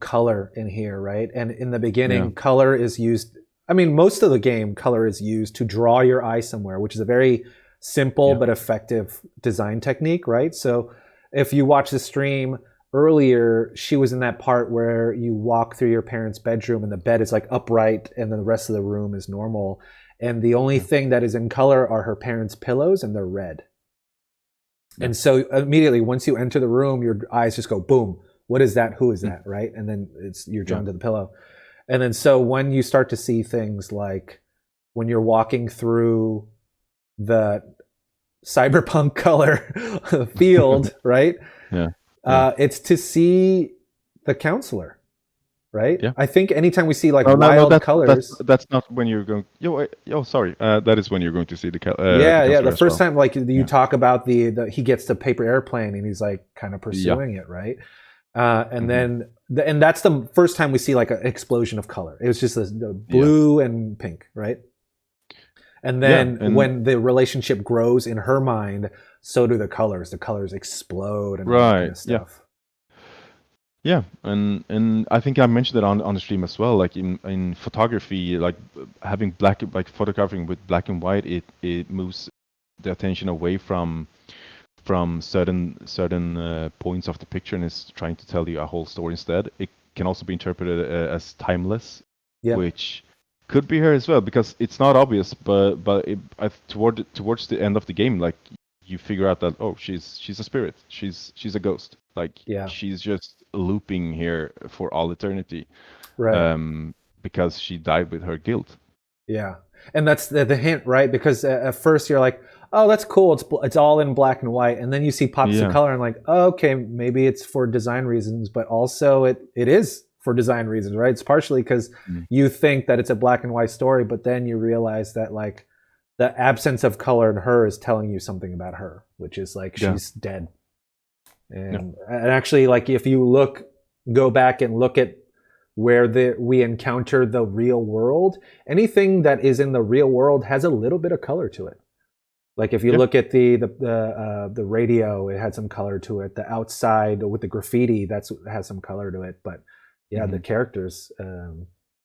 Speaker 1: color in here, right? And in the
Speaker 2: Yeah.
Speaker 1: beginning, color is used. I mean, most of the game, color is used to draw your eye somewhere, which is a very simple
Speaker 2: Yeah.
Speaker 1: but effective design technique, right? So, if you watch the stream earlier, she was in that part where you walk through your parents' bedroom and the bed is like upright, and then the rest of the room is normal. And the only
Speaker 2: Yeah.
Speaker 1: thing that is in color are her parents' pillows, and they're red.
Speaker 2: Yeah.
Speaker 1: And so immediately once you enter the room, your eyes just go boom. What is that? Who is
Speaker 2: Mm.
Speaker 1: that? Right? And then you're
Speaker 2: Yeah.
Speaker 1: drawn to the pillow. And then so when you start to see things like when you're walking through the cyberpunk color field, right?
Speaker 2: Yeah. Yeah.
Speaker 1: It's to see the counselor, right?
Speaker 2: Yeah.
Speaker 1: I think anytime we see like
Speaker 2: No, no, no.
Speaker 1: wild
Speaker 2: That's
Speaker 1: colors,
Speaker 2: that's not when you're going. Sorry. That is when you're going to see the
Speaker 1: yeah, yeah.
Speaker 2: counselor
Speaker 1: The
Speaker 2: as
Speaker 1: first
Speaker 2: well.
Speaker 1: time, like you
Speaker 2: Yeah.
Speaker 1: talk about the he gets the paper airplane and he's like kind of
Speaker 2: Yeah.
Speaker 1: pursuing it, right? And
Speaker 2: Hmm.
Speaker 1: then and that's the first time we see like an explosion of color. It was just the
Speaker 2: Yeah.
Speaker 1: blue and pink, right? And
Speaker 2: Yeah.
Speaker 1: then
Speaker 2: And
Speaker 1: when the relationship grows in her mind, so do the colors. The colors explode and all that kind
Speaker 2: right.
Speaker 1: of
Speaker 2: Yeah.
Speaker 1: stuff.
Speaker 2: Yeah. And I think I mentioned it on the stream as well. Like in photography, like having like photographing with black and white, it moves the attention away from certain points of the picture, and is trying to tell you a whole story instead. It can also be interpreted as timeless,
Speaker 1: Yeah,
Speaker 2: which could be here as well, because it's not obvious, but towards the end of the game, like you figure out that, oh, she's a spirit, she's a ghost, like
Speaker 1: yeah,
Speaker 2: she's just looping here for all eternity,
Speaker 1: right.
Speaker 2: um, because she died with her guilt.
Speaker 1: Yeah, and that's the hint, right? Because at first you're like, "Oh, that's cool. It's all in black and white," and then you see pops of
Speaker 2: Yeah,
Speaker 1: color, and like, oh, okay, maybe it's for design reasons, but also it is for design reasons, right? It's partially because
Speaker 2: mm,
Speaker 1: you think that it's a black and white story, but then you realize that like the absence of color in her is telling you something about her, which is like
Speaker 2: yeah,
Speaker 1: she's dead.
Speaker 2: yeah,
Speaker 1: And actually, like if you go back and look at where we encounter the real world, anything that is in the real world has a little bit of color to it. Like if you
Speaker 2: yeah.
Speaker 1: look at the radio, it had some color to it. The outside with the graffiti, that's has some color to it. But yeah, the
Speaker 2: Hmm.
Speaker 1: characters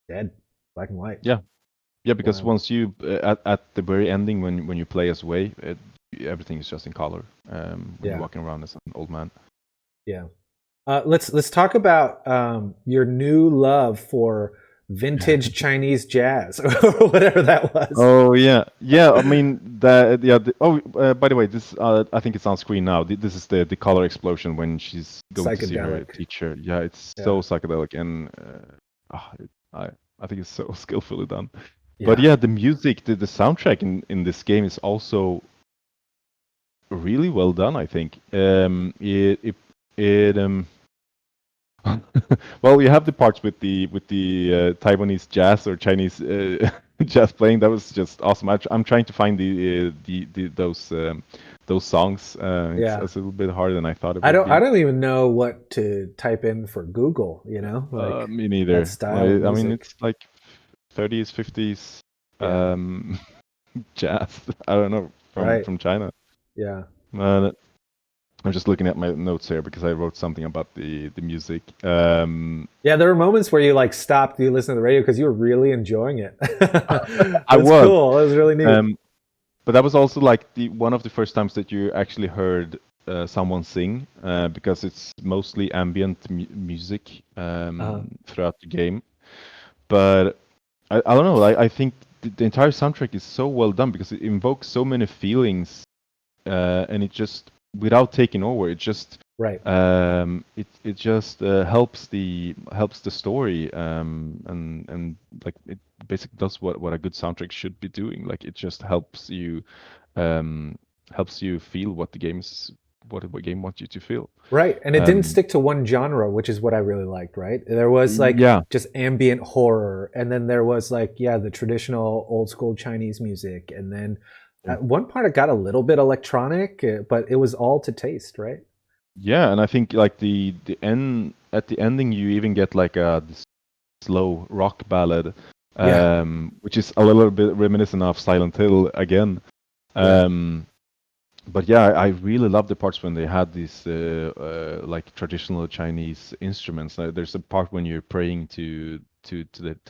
Speaker 1: dead, black and white.
Speaker 2: Yeah. Yeah, because
Speaker 1: Wow.
Speaker 2: once you at the very ending, when you play as Wei, everything is just in color. When you're
Speaker 1: Yeah,
Speaker 2: walking around as an old man.
Speaker 1: yeah. Let's talk about your new love for vintage Chinese jazz or whatever that was.
Speaker 2: Oh yeah, yeah. I mean that. Yeah. By the way, this I think it's on screen now. This is the color explosion when she's going to see her
Speaker 1: Psychedelic.
Speaker 2: teacher. Yeah, it's
Speaker 1: Yeah.
Speaker 2: so psychedelic, and I think it's so skillfully done. But
Speaker 1: Yeah.
Speaker 2: yeah, the music, the soundtrack in this game is also really well done. I think. It well, you have the parts with the Taiwanese jazz or Chinese jazz playing. That was just awesome. I'm trying to find the those songs.
Speaker 1: Yeah.
Speaker 2: It's a little bit harder than I thought it
Speaker 1: I
Speaker 2: would
Speaker 1: don't I
Speaker 2: be.
Speaker 1: don't even know what to type in for Google, like
Speaker 2: Me
Speaker 1: that
Speaker 2: neither.
Speaker 1: style of
Speaker 2: I mean,
Speaker 1: music.
Speaker 2: it's like 30s, 50s
Speaker 1: Yeah.
Speaker 2: um, jazz. I don't know
Speaker 1: Right.
Speaker 2: from China.
Speaker 1: Yeah.
Speaker 2: Uh, I'm just looking at my notes here because I wrote something about the music.
Speaker 1: Yeah, there were moments where you like stopped, you listen to the radio because you were really enjoying it.
Speaker 2: I
Speaker 1: That's
Speaker 2: was.
Speaker 1: cool. That was really neat.
Speaker 2: Um, But that was also like the one of the first times that you actually heard someone sing, because it's mostly ambient music
Speaker 1: Uh,
Speaker 2: throughout the game. But I don't know. I think the entire soundtrack is so well done because it invokes so many feelings, and it just without taking over, it just
Speaker 1: right.
Speaker 2: it just helps the story, and like it basically does what a good soundtrack should be doing. Like it just um, helps you feel what the game's what game wants you to feel.
Speaker 1: Right. And it didn't
Speaker 2: Um,
Speaker 1: stick to one genre, which is what I really liked, right? There was like
Speaker 2: yeah,
Speaker 1: just ambient horror, and then there was like, yeah, the traditional old school Chinese music. And then
Speaker 2: yeah,
Speaker 1: at one part it got a little bit electronic, but it was all to taste, right?
Speaker 2: yeah, and I think like the end at the ending you even get like a this slow rock ballad,
Speaker 1: Yeah.
Speaker 2: which is a little bit reminiscent of Silent Hill again.
Speaker 1: Yeah.
Speaker 2: Um, but yeah, I really love the parts when they had these like traditional Chinese instruments. There's a part when you're praying to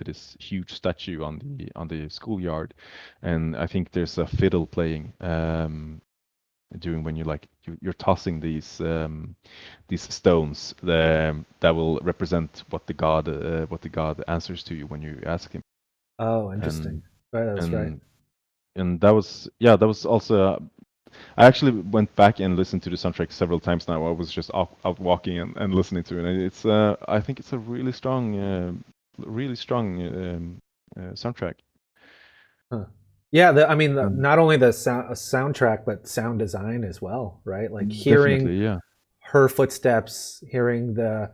Speaker 2: this huge statue on the schoolyard, and I think there's a fiddle playing during when you're tossing these stones that will represent what the god answers to you when you ask him.
Speaker 1: Oh, interesting.
Speaker 2: And
Speaker 1: Right, that's right.
Speaker 2: and and that was yeah that was also I actually went back and listened to the soundtrack several times now. I was just out walking and listening to it. And it's I think it's a really strong soundtrack.
Speaker 1: Huh. Yeah, I mean,
Speaker 2: Um,
Speaker 1: not only the soundtrack, but sound design as well, right? Like hearing
Speaker 2: Definitely, yeah,
Speaker 1: her footsteps, hearing the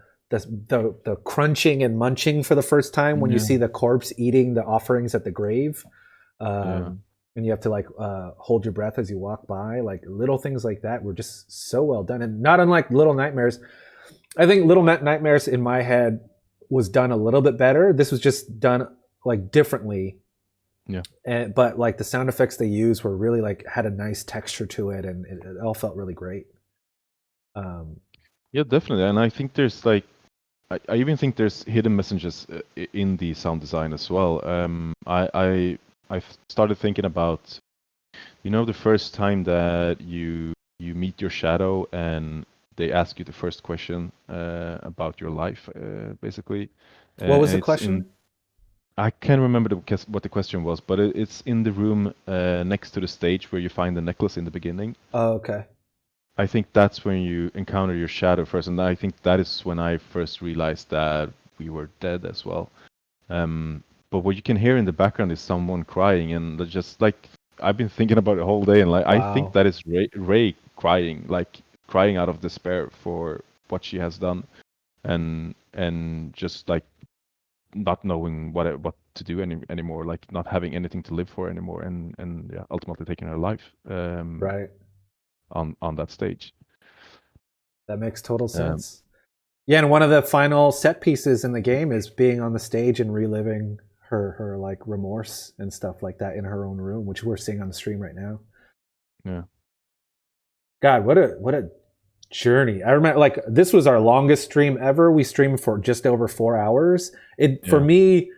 Speaker 1: crunching and munching for the first time when you
Speaker 2: yeah,
Speaker 1: see the corpse eating the offerings at the grave,
Speaker 2: yeah,
Speaker 1: and you have to like hold your breath as you walk by. Like little things like that were just so well done, and not unlike Little Nightmares. I think Little Nightmares in my head was done a little bit better. This was just done like differently,
Speaker 2: yeah,
Speaker 1: but like the sound effects they used were really like had a nice texture to it, and it all felt really great. Um,
Speaker 2: yeah, definitely. And I think there's like I even think there's hidden messages in the sound design as well. I started thinking about the first time that you meet your shadow and they ask you the first question about your life, basically,
Speaker 1: what was
Speaker 2: and
Speaker 1: the
Speaker 2: it's in
Speaker 1: question?
Speaker 2: I can't remember what the question was, but it's in the room next to the stage where you find the necklace in the beginning.
Speaker 1: Oh, okay.
Speaker 2: I think that's when you encounter your shadow first, and I think that is when I first realized that we were dead as well. But what you can hear in the background is someone crying, and just like I've been thinking about it the whole day, and like I think
Speaker 1: Wow.
Speaker 2: that is Ray crying, like crying out of despair for what she has done, and just like not knowing what to do anymore, like not having anything to live for anymore, and yeah, ultimately taking her life
Speaker 1: Right.
Speaker 2: on that stage.
Speaker 1: That makes total
Speaker 2: Um,
Speaker 1: sense. Yeah, and one of the final set pieces in the game is being on the stage and reliving her like remorse and stuff like that in her own room, which we're seeing on the stream right now.
Speaker 2: yeah,
Speaker 1: God, what a journey. I remember like this was our longest stream ever. We streamed for just over 4 hours. It for
Speaker 2: yeah,
Speaker 1: me,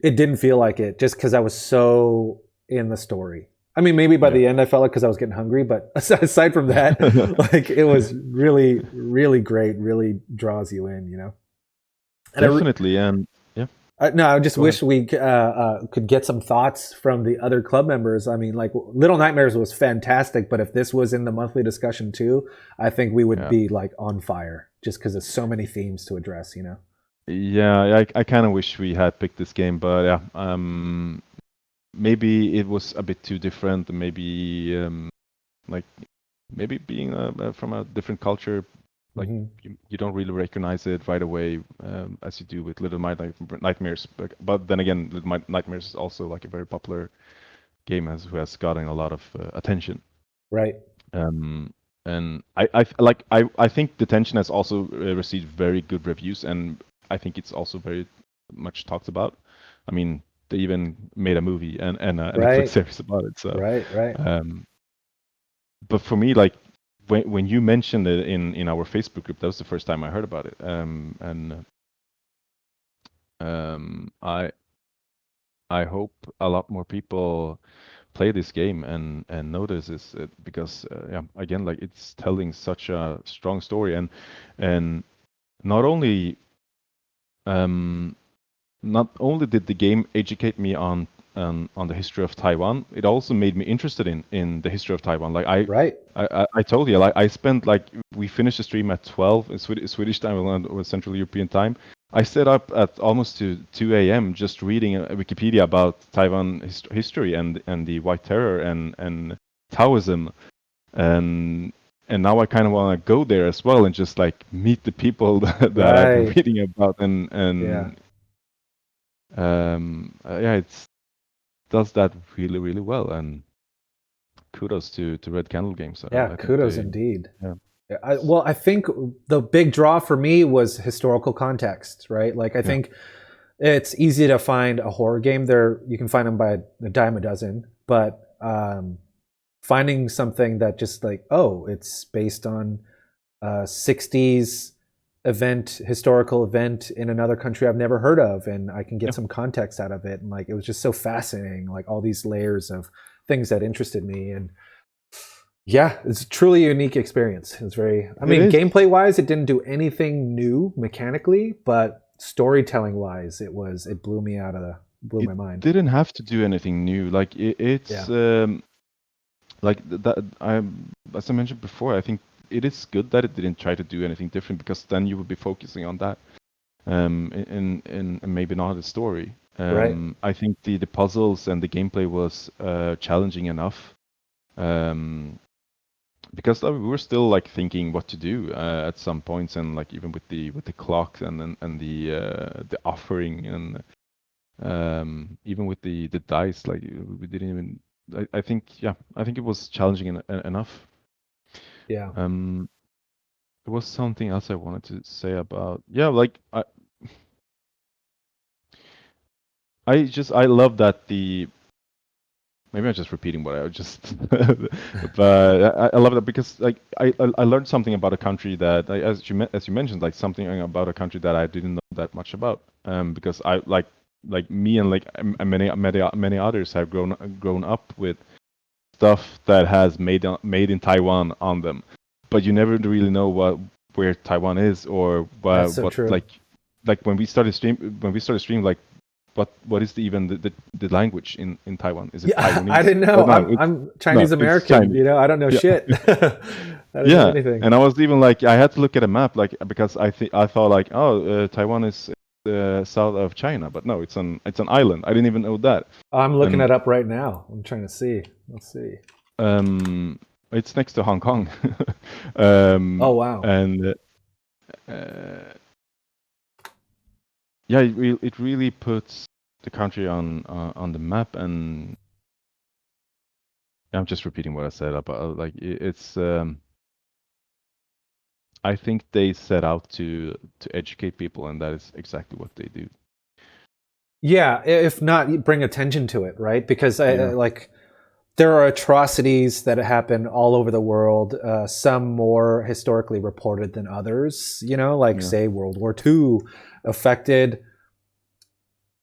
Speaker 1: it didn't feel like it just because I was so in the story. I mean, maybe by
Speaker 2: Yeah.
Speaker 1: the end I felt it because I was getting hungry, but aside from that, like it was really, really great. Really draws you in, you know. And
Speaker 2: Definitely, and yeah,
Speaker 1: no, I just
Speaker 2: go ahead.
Speaker 1: wish we could get some thoughts from the other club members. I mean, like Little Nightmares was fantastic, but if this was in the monthly discussion too, I think we would
Speaker 2: Yeah,
Speaker 1: be like on fire just because there's so many themes to address, you know.
Speaker 2: yeah. I kind of wish we had picked this game, but yeah, maybe it was a bit too different. Maybe like maybe being from a different culture, like
Speaker 1: Hmm.
Speaker 2: you don't really recognize it right away, as you do with Nightmares. But then again, Nightmares is also like a very popular game as who has gotten a lot of attention.
Speaker 1: Right.
Speaker 2: Um, and I think Detention has also received very good reviews, and I think it's also very much talked about. I mean, they even made a movie and a Netflix
Speaker 1: Right.
Speaker 2: series about it. So,
Speaker 1: Right. Right.
Speaker 2: um, but for me, like when you mentioned it in our Facebook group, that was the first time I heard about it. And I hope a lot more people play this game and notice this because yeah, again, like it's telling such a strong story and not only um, not only did the game educate me on the history of Taiwan, it also made me interested in the history of Taiwan. Like
Speaker 1: Right.
Speaker 2: I told you, like I spent like we finished the stream at 12 in Swedish time or Central European time. I stayed up at almost to 2 a.m. just reading Wikipedia about Taiwan history and the White Terror and Taoism and now I kind of want to go there as well and just like meet the people that I've been
Speaker 1: Right.
Speaker 2: reading about
Speaker 1: Yeah.
Speaker 2: and yeah, it does that really, really well, and kudos to Red Candle Games.
Speaker 1: Yeah.
Speaker 2: I think
Speaker 1: Kudos
Speaker 2: they,
Speaker 1: indeed.
Speaker 2: yeah,
Speaker 1: Yeah, well, I think the big draw for me was historical context, right? Like, I
Speaker 2: yeah,
Speaker 1: think it's easy to find a horror game there. You can find them by a dime a dozen, but finding something that just like, oh, it's based on a 60s event, historical event in another country I've never heard of, and I can get
Speaker 2: yeah.
Speaker 1: some context out of it. And like, it was just so fascinating, like all these layers of things that interested me. And yeah, it's a truly unique experience. It was very, I
Speaker 2: It
Speaker 1: mean,
Speaker 2: is.
Speaker 1: gameplay wise, it didn't do anything new mechanically, but storytelling wise, it blew
Speaker 2: It
Speaker 1: my mind.
Speaker 2: didn't have to do anything new. Like
Speaker 1: Yeah.
Speaker 2: it's like that. As I mentioned before, I think it is good that it didn't try to do anything different because then you would be focusing on that. In maybe not the story.
Speaker 1: Right.
Speaker 2: I think the puzzles and the gameplay was challenging enough. Um, because we were still like thinking what to do at some points, and like even with the clock and the offering and even with the dice, like we didn't even. I think yeah, I think it was challenging enough.
Speaker 1: Yeah.
Speaker 2: Um, there was something else I wanted to say about yeah, like I love that the maybe I'm just repeating what I just, but I love that because like I learned something about a country that as you mentioned like something about a country that I didn't know that much about. Because I like me and like many others have grown up with stuff that has made in Taiwan on them, but you never really know where Taiwan is or
Speaker 1: That's so
Speaker 2: what
Speaker 1: true.
Speaker 2: like when we started stream like what is even the language in Taiwan? Is it
Speaker 1: Yeah, I
Speaker 2: Taiwanese?
Speaker 1: didn't know.
Speaker 2: No,
Speaker 1: I'm
Speaker 2: no,
Speaker 1: Chinese
Speaker 2: it's
Speaker 1: American.
Speaker 2: Chinese.
Speaker 1: You know, I don't know
Speaker 2: Yeah,
Speaker 1: shit. I don't know
Speaker 2: yeah.
Speaker 1: anything.
Speaker 2: And I was even like, I had to look at a map, like because I thought like, oh, Taiwan is south of China, but no, it's an island. I didn't even know that.
Speaker 1: I'm looking
Speaker 2: And
Speaker 1: it up right now. I'm trying to see. Let's see.
Speaker 2: um, it's next to Hong Kong.
Speaker 1: Oh wow.
Speaker 2: And uh, yeah, it really puts the country on the map. And I'm just repeating what I said about like it's. I think they set out to educate people, and that is exactly what they do.
Speaker 1: Yeah, if not, bring attention to it, right? Because
Speaker 2: Yeah,
Speaker 1: like there are atrocities that happen all over the world. Some more historically reported than others. You know, like
Speaker 2: yeah,
Speaker 1: say World War II affected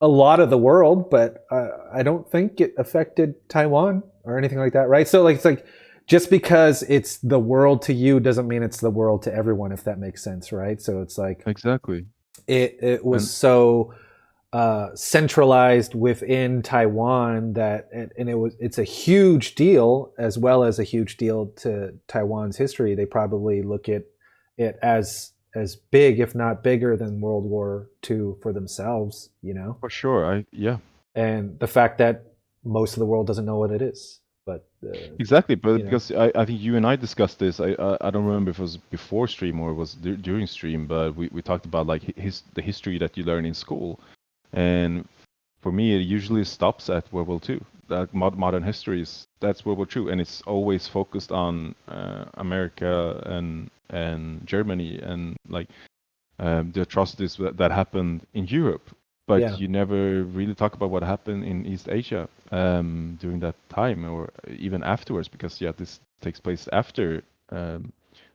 Speaker 1: a lot of the world, but I don't think it affected Taiwan or anything like that, right? So like it's like just because it's the world to you doesn't mean it's the world to everyone, if that makes sense, right? So it's like
Speaker 2: Exactly.
Speaker 1: it was
Speaker 2: And
Speaker 1: so centralized within Taiwan that and it's a huge deal as well as a huge deal to Taiwan's history. They probably look at it as big, if not bigger, than World War II for themselves, you know.
Speaker 2: for sure, yeah.
Speaker 1: And the fact that most of the world doesn't know what it is, but
Speaker 2: Exactly, but
Speaker 1: you know,
Speaker 2: because I think you and I discussed this, I don't remember if it was before stream or it was during stream, but we talked about like the history that you learn in school, and for me it usually stops at World War II. That modern history is that's World War II, and it's always focused on America and Germany and like the atrocities that happened in Europe, but
Speaker 1: yeah,
Speaker 2: you never really talk about what happened in East Asia during that time or even afterwards, because yeah, this takes place after um,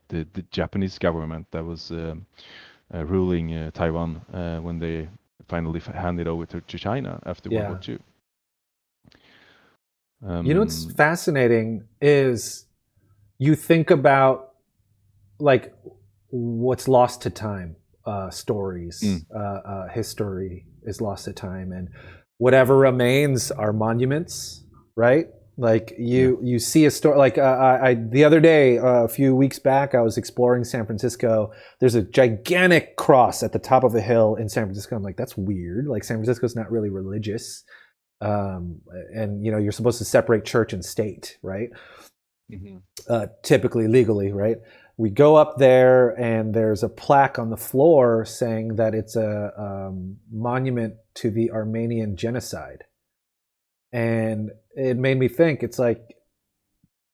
Speaker 2: the Japanese government that was ruling Taiwan when they finally handed over to China after World War
Speaker 1: yeah.
Speaker 2: II.
Speaker 1: You know what's
Speaker 2: Um,
Speaker 1: fascinating is you think about like what's lost to time, stories,
Speaker 2: mm,
Speaker 1: history is lost to time, and whatever remains are monuments, right? Like
Speaker 2: yeah.
Speaker 1: you see a story like I the other day, a few weeks back, I was exploring San Francisco. There's a gigantic cross at the top of a hill in San Francisco. I'm like, that's weird. Like San Francisco's not really religious, um, and you know you're supposed to separate church and state, right?
Speaker 2: Hmm.
Speaker 1: Typically legally, right? We go up there and there's a plaque on the floor saying that it's a monument to the Armenian genocide. And it made me think, it's like,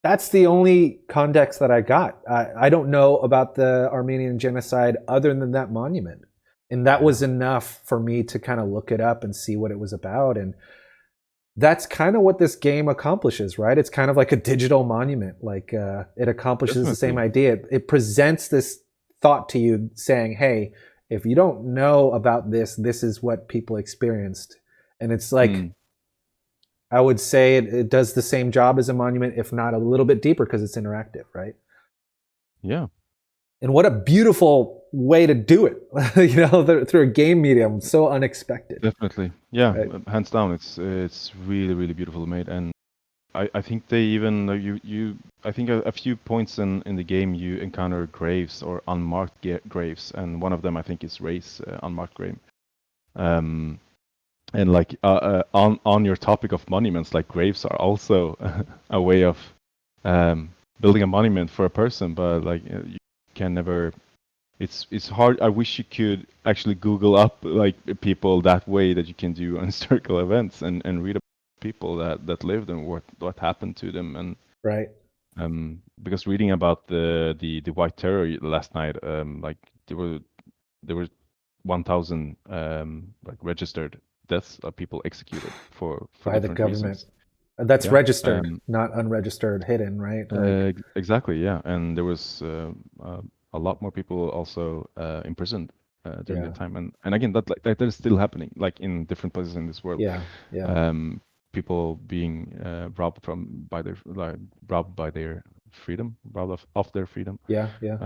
Speaker 1: that's the only context that I got. I don't know about the Armenian genocide other than that monument. And that
Speaker 2: Yeah,
Speaker 1: was enough for me to kind of look it up and see what it was about. And that's kind of what this game accomplishes, right? It's kind of like a digital monument. Like it accomplishes the same
Speaker 2: definitely.
Speaker 1: idea. It presents this thought to you, saying, "Hey, if you don't know about this, this is what people experienced." And it's like
Speaker 2: Mm,
Speaker 1: I would say it does the same job as a monument, if not a little bit deeper, because it's interactive, right?
Speaker 2: yeah.
Speaker 1: And what a beautiful way to do it, you know, through a game medium, so unexpected,
Speaker 2: Definitely. Yeah,
Speaker 1: right?
Speaker 2: hands down, it's really really beautifully made, and I think they even you I think a few points in the game you encounter graves or unmarked graves, and one of them I think is Ray's unmarked grave. Um, and like on your topic of monuments, like graves are also a way of building a monument for a person, but like you can never. It's hard. I wish you could actually Google up like people that way that you can do on historical events and read about people that lived and what happened to them and
Speaker 1: Right.
Speaker 2: because reading about the White Terror last night, like there were 1,000 like registered deaths of people executed for
Speaker 1: By the
Speaker 2: different
Speaker 1: government.
Speaker 2: reasons.
Speaker 1: That's
Speaker 2: Yeah.
Speaker 1: registered, not unregistered, hidden, right? Like,
Speaker 2: Exactly, yeah. And there was a lot more people also imprisoned during
Speaker 1: yeah,
Speaker 2: that time. And again, that is still happening, like in different places in this world.
Speaker 1: yeah, yeah,
Speaker 2: Um, people being robbed by their freedom, robbed of their freedom,
Speaker 1: yeah, yeah.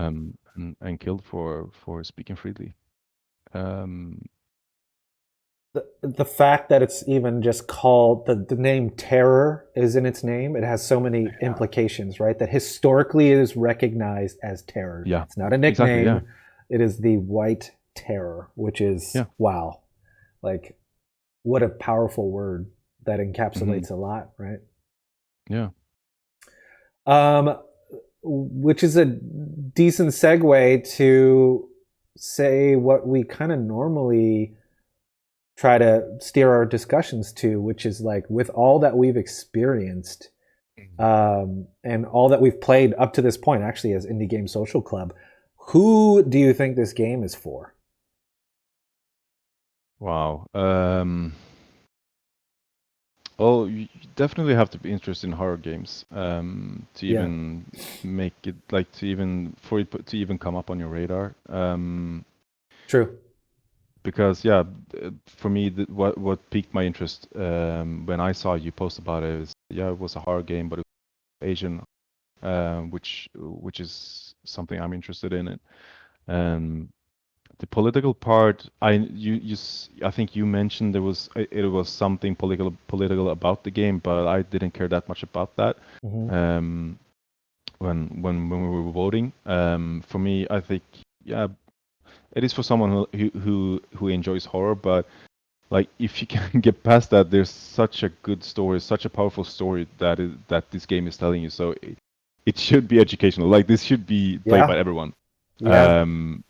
Speaker 2: and killed for speaking freely. Um,
Speaker 1: The fact that it's even just called the name terror is in its name, it has so many
Speaker 2: yeah,
Speaker 1: implications, right? That historically it is recognized as terror.
Speaker 2: yeah,
Speaker 1: It's not a
Speaker 2: exactly, yeah,
Speaker 1: nickname. It is the white terror, which is
Speaker 2: yeah,
Speaker 1: wow. Like what a powerful word that
Speaker 2: hmm,
Speaker 1: encapsulates a lot, right?
Speaker 2: yeah.
Speaker 1: Um, which is a decent segue to say what we kind of normally try to steer our discussions to, which is like with all that we've experienced and all that we've played up to this point, actually, as Indie Game Social Club, who do you think this game is for?
Speaker 2: Wow. Well, you definitely have to be interested in horror games to
Speaker 1: Yeah,
Speaker 2: even make it like to even for it to even come up on your radar.
Speaker 1: true.
Speaker 2: because yeah, for me, what piqued my interest when I saw you post about it is yeah, it was a horror game, but it was Asian, which is something I'm interested in. It. The political part, I think you mentioned it was something political about the game, but I didn't care that much about that.
Speaker 1: Hmm.
Speaker 2: Um, when we were voting, for me, I think yeah, it is for someone who enjoys horror, but like if you can get past that, there's such a good story, such a powerful story that this game is telling you. So it should be educational. Like this should be played by
Speaker 1: Yeah,
Speaker 2: everyone.
Speaker 1: yeah,
Speaker 2: Um,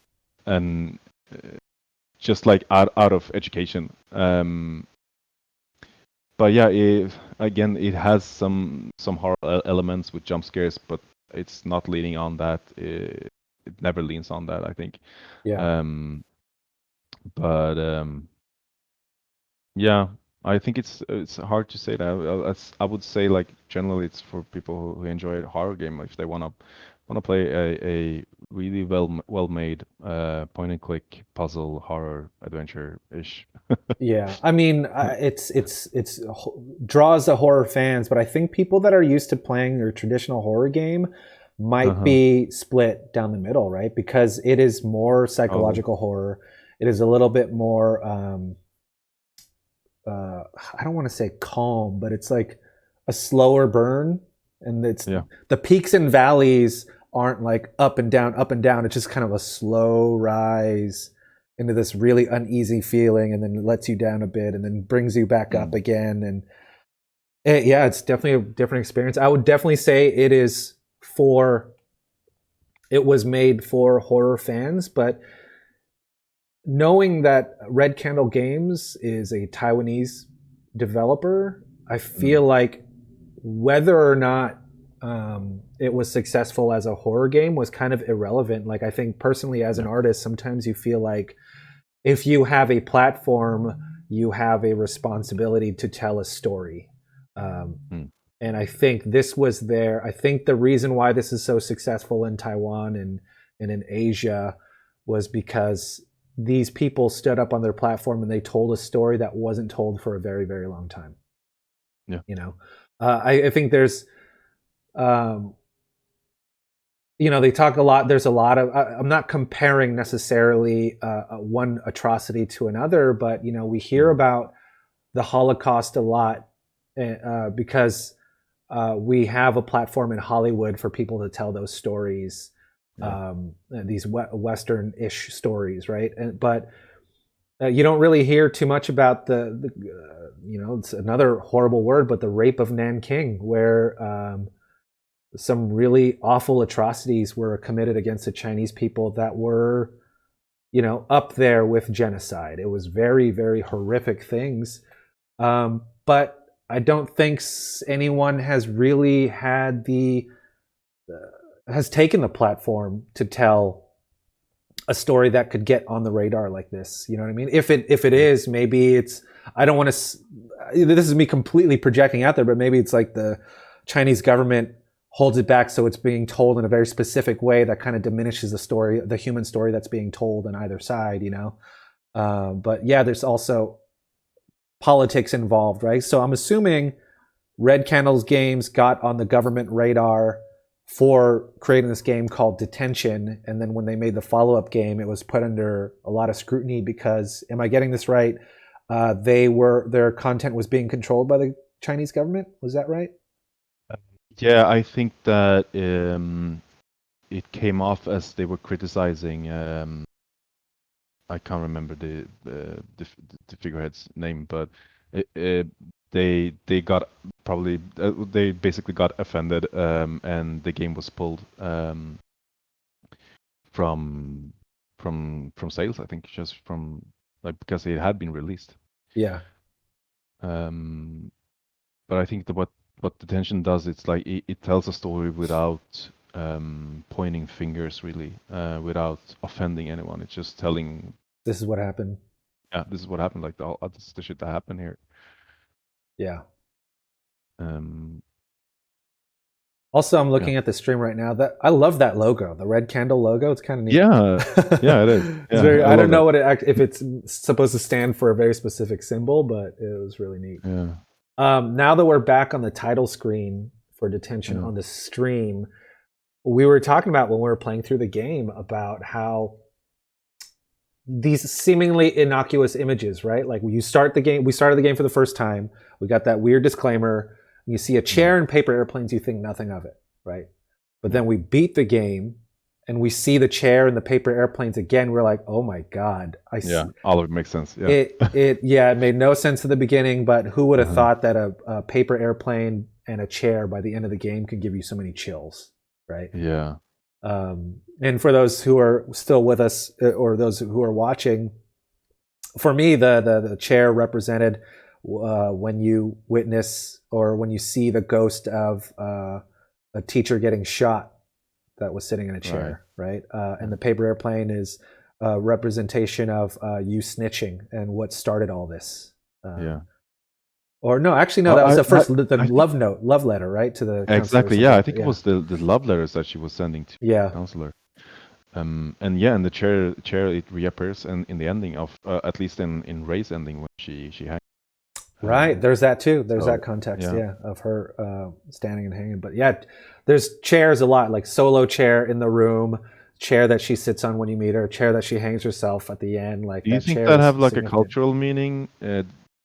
Speaker 2: and just like out of education. But yeah, again, it has some horror elements with jump scares, but it's not leaning on that. It never leans on that, I think.
Speaker 1: yeah.
Speaker 2: Um, but yeah, I think it's hard to say that. I would say like generally it's for people who enjoy a horror game if they wanna play a really well made point and click puzzle horror adventure ish.
Speaker 1: Yeah, I mean, draws the horror fans, but I think people that are used to playing a traditional horror game might
Speaker 2: Uh-huh.
Speaker 1: be split down the middle, right? Because it is more
Speaker 2: Probably.
Speaker 1: psychological horror. It is a little bit more, I don't want to say calm, but it's like a slower burn, and it's
Speaker 2: Yeah.
Speaker 1: the peaks and valleys aren't like up and down, up and down. It's just kind of a slow rise into this really uneasy feeling, and then lets you down a bit, and then brings you back up
Speaker 2: Mm.
Speaker 1: again. And yeah, it's definitely a different experience. I would definitely say it is for. It was made for horror fans, but knowing that Red Candle Games is a Taiwanese developer, I
Speaker 2: Mm.
Speaker 1: feel like whether or not it was successful as a horror game was kind of irrelevant. Like, I think personally, as an
Speaker 2: Yeah.
Speaker 1: artist, sometimes you feel like if you have a platform, you have a responsibility to tell a story. Um,
Speaker 2: Mm.
Speaker 1: and I think this was there. I think the reason why this is so successful in Taiwan and in Asia was because these people stood up on their platform and they told a story that wasn't told for a very, very long time.
Speaker 2: Yeah.
Speaker 1: You know, I think there's um, they talk a lot. There's a lot of. I'm not comparing necessarily one atrocity to another, but we hear
Speaker 2: Mm.
Speaker 1: about the Holocaust a lot because we have a platform in Hollywood for people to tell those stories,
Speaker 2: Yeah.
Speaker 1: these Western-ish stories, right? But you don't really hear too much about the it's another horrible word, but the rape of Nanking, where some really awful atrocities were committed against the Chinese people that were, up there with genocide. It was very, very horrific things. But I don't think anyone has really had has taken the platform to tell a story that could get on the radar like this. You know what I mean? If it
Speaker 2: Yeah.
Speaker 1: is, maybe it's. I don't want to. This is me completely projecting out there, but maybe it's like the Chinese government holds it back so it's being told in a very specific way that kind of diminishes the human story that's being told on either side. But yeah, there's also politics involved, right? So I'm assuming Red Candle's games got on the government radar for creating this game called Detention, and then when they made the follow-up game, it was put under a lot of scrutiny because, am I getting this right? Their content was being controlled by the Chinese government. Was that right?
Speaker 2: Yeah, I think that it came off as they were criticizing. I can't remember the figurehead's name, but it, they got probably they basically got offended, and the game was pulled from from sales. I think just from like because it had been released.
Speaker 1: Yeah.
Speaker 2: Um, but I think that what detention does, it's like it tells a story without pointing fingers, really, without offending anyone. It's just telling,
Speaker 1: This is what happened.
Speaker 2: yeah, this is what happened. Like this is the shit that happened here.
Speaker 1: Yeah.
Speaker 2: Um,
Speaker 1: Also, I'm
Speaker 2: Yeah.
Speaker 1: looking at the stream right now. That I love that logo, the red candle logo. It's kind of neat.
Speaker 2: Yeah. Yeah, it is.
Speaker 1: It's
Speaker 2: Yeah,
Speaker 1: very.
Speaker 2: I
Speaker 1: I don't
Speaker 2: love
Speaker 1: know
Speaker 2: it.
Speaker 1: what if it's supposed to stand for a very specific symbol, but it was really neat.
Speaker 2: Yeah.
Speaker 1: Now that we're back on the title screen for Detention
Speaker 2: Yeah.
Speaker 1: on the stream, we were talking about when we were playing through the game about how these seemingly innocuous images, right? Like when you start the game, we started the game for the first time. We got that weird disclaimer. You see a chair and paper airplanes, you think nothing of it, right? But then we beat the game and we see the chair and the paper airplanes again. We're like, oh my God.
Speaker 2: Yeah. All of it makes sense. Yeah.
Speaker 1: It made no sense at the beginning, but who would have
Speaker 2: Uh-huh.
Speaker 1: thought that a paper airplane and a chair by the end of the game could give you so many chills, right?
Speaker 2: Yeah.
Speaker 1: And for those who are still with us or those who are watching, for me, the chair represented when you witness or when you see the ghost of a teacher getting shot that was sitting in a chair, right? And the paper airplane is a representation of you snitching and what started all this.
Speaker 2: Yeah.
Speaker 1: Or no, actually, no, that was the
Speaker 2: I think
Speaker 1: love note, love letter, right? To the counselor.
Speaker 2: exactly. Yeah, I think it was the love letters that she was sending to the
Speaker 1: Yeah.
Speaker 2: counselor. And yeah, in the chair it reappears, and in the ending of at least in Ray's ending when she hangs.
Speaker 1: Right. There's that too. There's
Speaker 2: So,
Speaker 1: that context,
Speaker 2: yeah.
Speaker 1: of her standing and hanging. But yeah, there's chairs a lot, like solo chair in the room, chair that she sits on when you meet her, chair that she hangs herself at the end. Like
Speaker 2: Do you
Speaker 1: that
Speaker 2: think
Speaker 1: chair
Speaker 2: that
Speaker 1: is
Speaker 2: have like a
Speaker 1: significant.
Speaker 2: cultural meaning?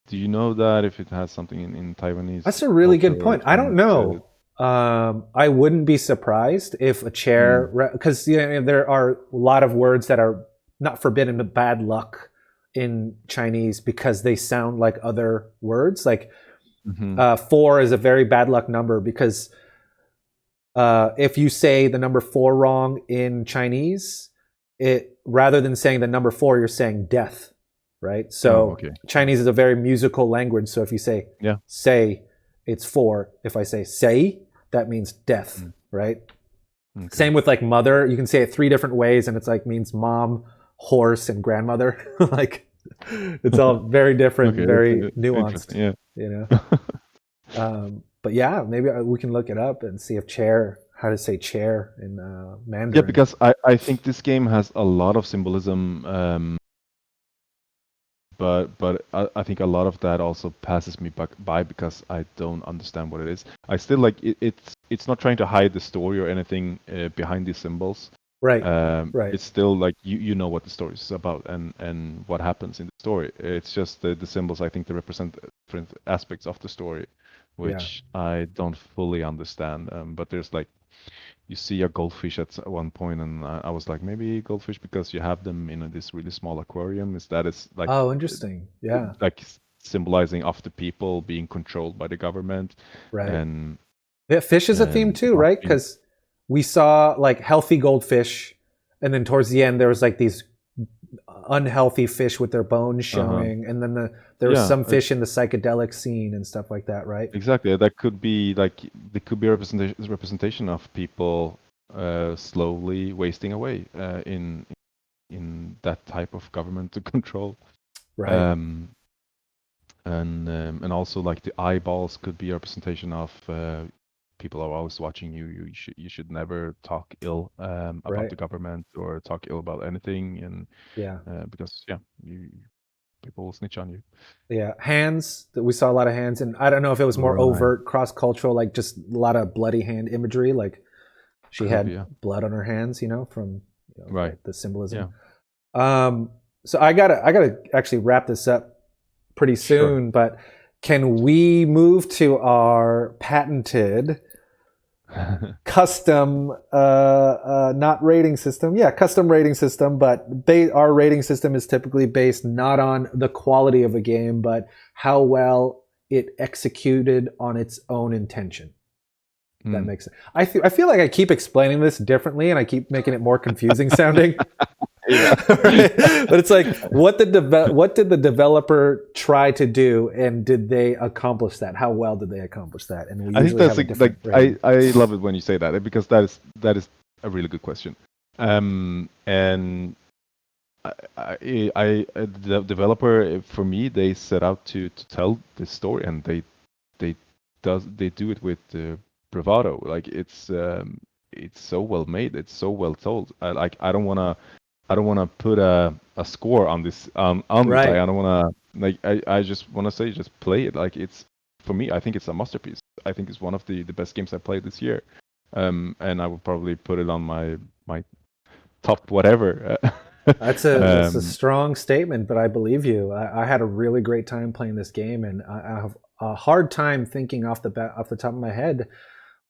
Speaker 2: Do you know that if it has something in Taiwanese
Speaker 1: That's a really
Speaker 2: culture
Speaker 1: good
Speaker 2: or
Speaker 1: point. I don't
Speaker 2: Chinese?
Speaker 1: know. I wouldn't be surprised if a chair, because there are a lot of words that are not forbidden, but bad luck in Chinese because they sound like other words. Like 4 is a very bad luck number because if you say the number 4 wrong in Chinese, it rather than saying the number 4, you're saying death, right? So
Speaker 2: okay.
Speaker 1: Chinese is a very musical language. So if you say
Speaker 2: Yeah.
Speaker 1: say, it's 4. If I say say, that means death, right?
Speaker 2: Okay.
Speaker 1: Same with like mother. You can say it 3 different ways, and it's like means mom, horse, and grandmother. Like it's all very different,
Speaker 2: Okay,
Speaker 1: very nuanced.
Speaker 2: interesting. Yeah.
Speaker 1: You know. But yeah, maybe we can look it up and see if how to say chair in Mandarin.
Speaker 2: Yeah, because I think this game has a lot of symbolism, but I think a lot of that also passes me by because I don't understand what it is. I still like it's not trying to hide the story or anything behind these symbols.
Speaker 1: Right.
Speaker 2: It's still like you know what the story is about and what happens in the story. It's just the symbols. I think they represent different aspects of the story, which I don't fully understand. But there's like you see a goldfish at one point, and I was like, maybe goldfish because you have them in this really small aquarium. Is like
Speaker 1: oh, interesting. Yeah.
Speaker 2: like symbolizing of the people being controlled by the government,
Speaker 1: Right.
Speaker 2: and
Speaker 1: yeah, fish is a theme too, right? Because we saw like healthy goldfish, and then towards the end there was like these unhealthy fish with their bones showing, and then there was some fish in the psychedelic scene and stuff like that, right?
Speaker 2: Exactly. That could be like there could be a representation of people slowly wasting away in that type of government to control.
Speaker 1: Right.
Speaker 2: And also like the eyeballs could be a representation of people are always watching you. You should never talk ill about the government or talk ill about anything, and because people will snitch on you.
Speaker 1: Yeah, hands. We saw a lot of hands, and I don't know if it was more overt, cross-cultural, like just a lot of bloody hand imagery. Like she had blood on her hands, from like the symbolism.
Speaker 2: Yeah.
Speaker 1: So I gotta actually wrap this up pretty soon, but can we move to our patented custom not rating system? Custom rating system, but our rating system is typically based not on the quality of a game, but how well it executed on its own intention. That makes sense. I feel like I keep explaining this differently and I keep making it more confusing sounding. But it's like, what did the developer try to do, and did they accomplish that? How well did they accomplish that? And we
Speaker 2: I think that's like I love it when you say that, because that is a really good question. And the developer, for me, they set out to tell this story, and they do it with bravado. Like it's so well made. It's so well told. I don't wanna put a score on this. Like,
Speaker 1: Right.
Speaker 2: I don't wanna like I just wanna say just play it. Like it's for me. I think it's a masterpiece. I think it's one of the best games I played this year. And I would probably put it on my top whatever.
Speaker 1: That's a
Speaker 2: um,
Speaker 1: strong statement, but I believe you. I had a really great time playing this game, and I have a hard time thinking off the top of my head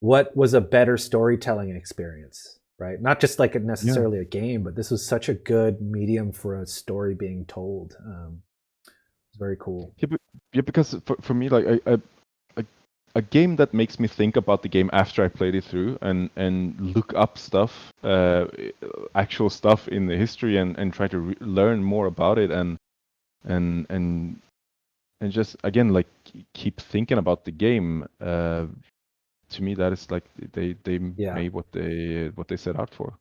Speaker 1: what was a better storytelling experience, right? Not just like
Speaker 2: yeah.
Speaker 1: necessarily a game, but this was such a good medium for a story being told. It's very cool.
Speaker 2: Yeah, yeah, because for me, like a a game that makes me think about the game after I played it through and look up stuff, actual stuff in the history and try to learn more about it and and and just again like keep thinking about the game. To me, that is like they
Speaker 1: Yeah.
Speaker 2: made what they set out for.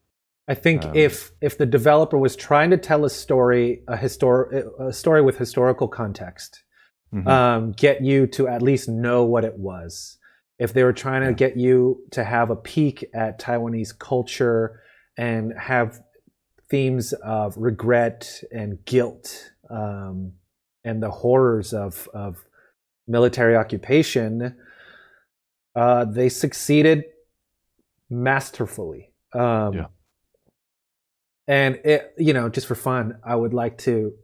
Speaker 1: I think
Speaker 2: Um,
Speaker 1: if the developer was trying to tell a story with historical context,
Speaker 2: mhm,
Speaker 1: get you to at least know what it was. If they were trying to
Speaker 2: yeah,
Speaker 1: get you to have a peek at Taiwanese culture and have themes of regret and guilt, and the horrors of military occupation, they succeeded masterfully.
Speaker 2: yeah.
Speaker 1: And just for fun, I would like to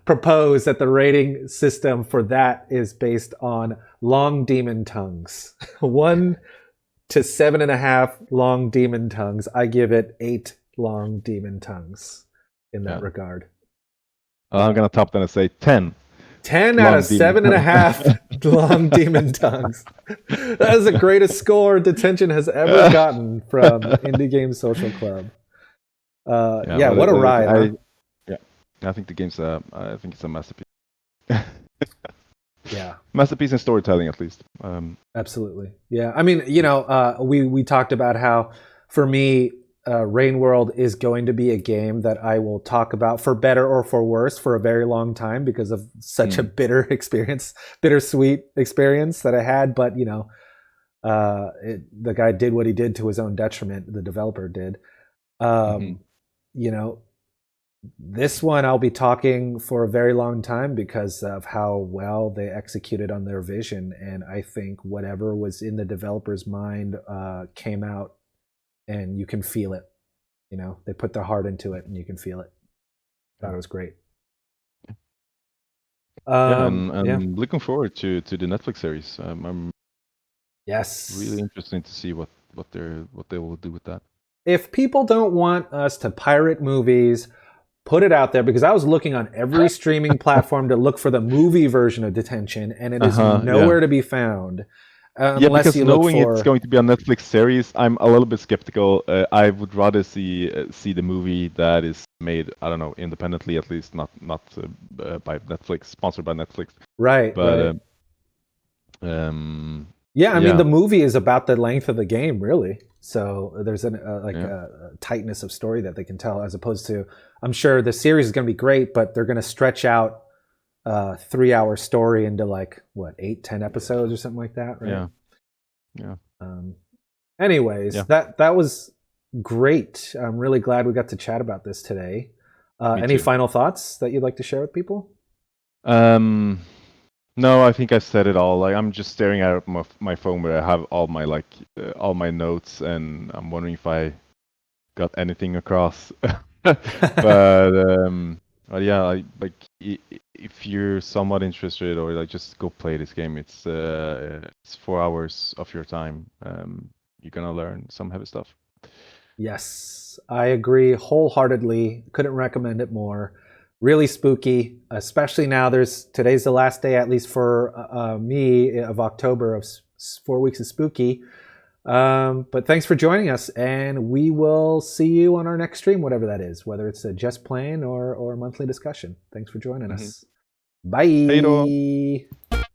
Speaker 1: propose that the rating system for that is based on long demon tongues. 1 to 7.5 long demon tongues. I give it 8 long demon tongues in that
Speaker 2: Yeah.
Speaker 1: regard.
Speaker 2: I'm gonna top then and say 10
Speaker 1: 10 out of
Speaker 2: long demon.
Speaker 1: 7.5 long demon tongues. That is the greatest score Detention has ever gotten from Indie Game Social Club.
Speaker 2: Yeah,
Speaker 1: Yeah,
Speaker 2: but
Speaker 1: what a ride, huh?
Speaker 2: yeah, I think the game's I think it's a masterpiece.
Speaker 1: Yeah,
Speaker 2: Masterpiece in storytelling, at least.
Speaker 1: absolutely. Yeah, I mean, we talked about how, for me, Rain World is going to be a game that I will talk about for better or for worse for a very long time because of such a bittersweet experience that I had. But the guy did what he did to his own detriment. The developer did.
Speaker 2: Mhm.
Speaker 1: You know, this one I'll be talking for a very long time because of how well they executed on their vision, and I think whatever was in the developer's mind came out, and you can feel it. They put their heart into it, and you can feel it. Thought
Speaker 2: Yeah,
Speaker 1: it was great.
Speaker 2: yeah, and
Speaker 1: Yeah.
Speaker 2: I'm looking forward to the Netflix series. I'm really
Speaker 1: Yes.
Speaker 2: interested to see what they will do with that.
Speaker 1: If people don't want us to pirate movies, put it out there, because I was looking on every streaming platform to look for the movie version of Detention, and it is
Speaker 2: Uh-huh, yeah.
Speaker 1: nowhere to be found
Speaker 2: Yeah,
Speaker 1: unless
Speaker 2: because
Speaker 1: you look
Speaker 2: knowing it's
Speaker 1: for.
Speaker 2: going to be a Netflix series, I'm a little bit skeptical. I would rather see the movie that is made, I don't know, independently at least, not by Netflix, sponsored by Netflix.
Speaker 1: Right,
Speaker 2: But
Speaker 1: right. Yeah, I mean
Speaker 2: yeah,
Speaker 1: the movie is about the length of the game, really. So there's
Speaker 2: yeah,
Speaker 1: a tightness of story that they can tell, as opposed to, I'm sure the series is going to be great, but they're going to stretch out a 3-hour story into like what 8-10 episodes or something like that, right?
Speaker 2: yeah, yeah,
Speaker 1: Um, Anyways,
Speaker 2: yeah.
Speaker 1: that was great. I'm really glad we got to chat about this today.
Speaker 2: Me
Speaker 1: Any
Speaker 2: too.
Speaker 1: final thoughts that you'd like to share with people?
Speaker 2: Um, no, I think I said it all. Like I'm just staring at my phone where I have all my all my notes, and I'm wondering if I got anything across. But yeah, if you're somewhat interested or like just go play this game, it's 4 hours of your time. You're gonna learn some heavy stuff.
Speaker 1: Yes, I agree wholeheartedly. Couldn't recommend it more. Really spooky, especially now. Today's the last day, at least for me, of October of 4 weeks of spooky. But thanks for joining us, and we will see you on our next stream, whatever that is, whether it's a just playing or a monthly discussion. Thanks for joining
Speaker 2: Hmm.
Speaker 1: us.
Speaker 2: Hej då!
Speaker 1: Bye.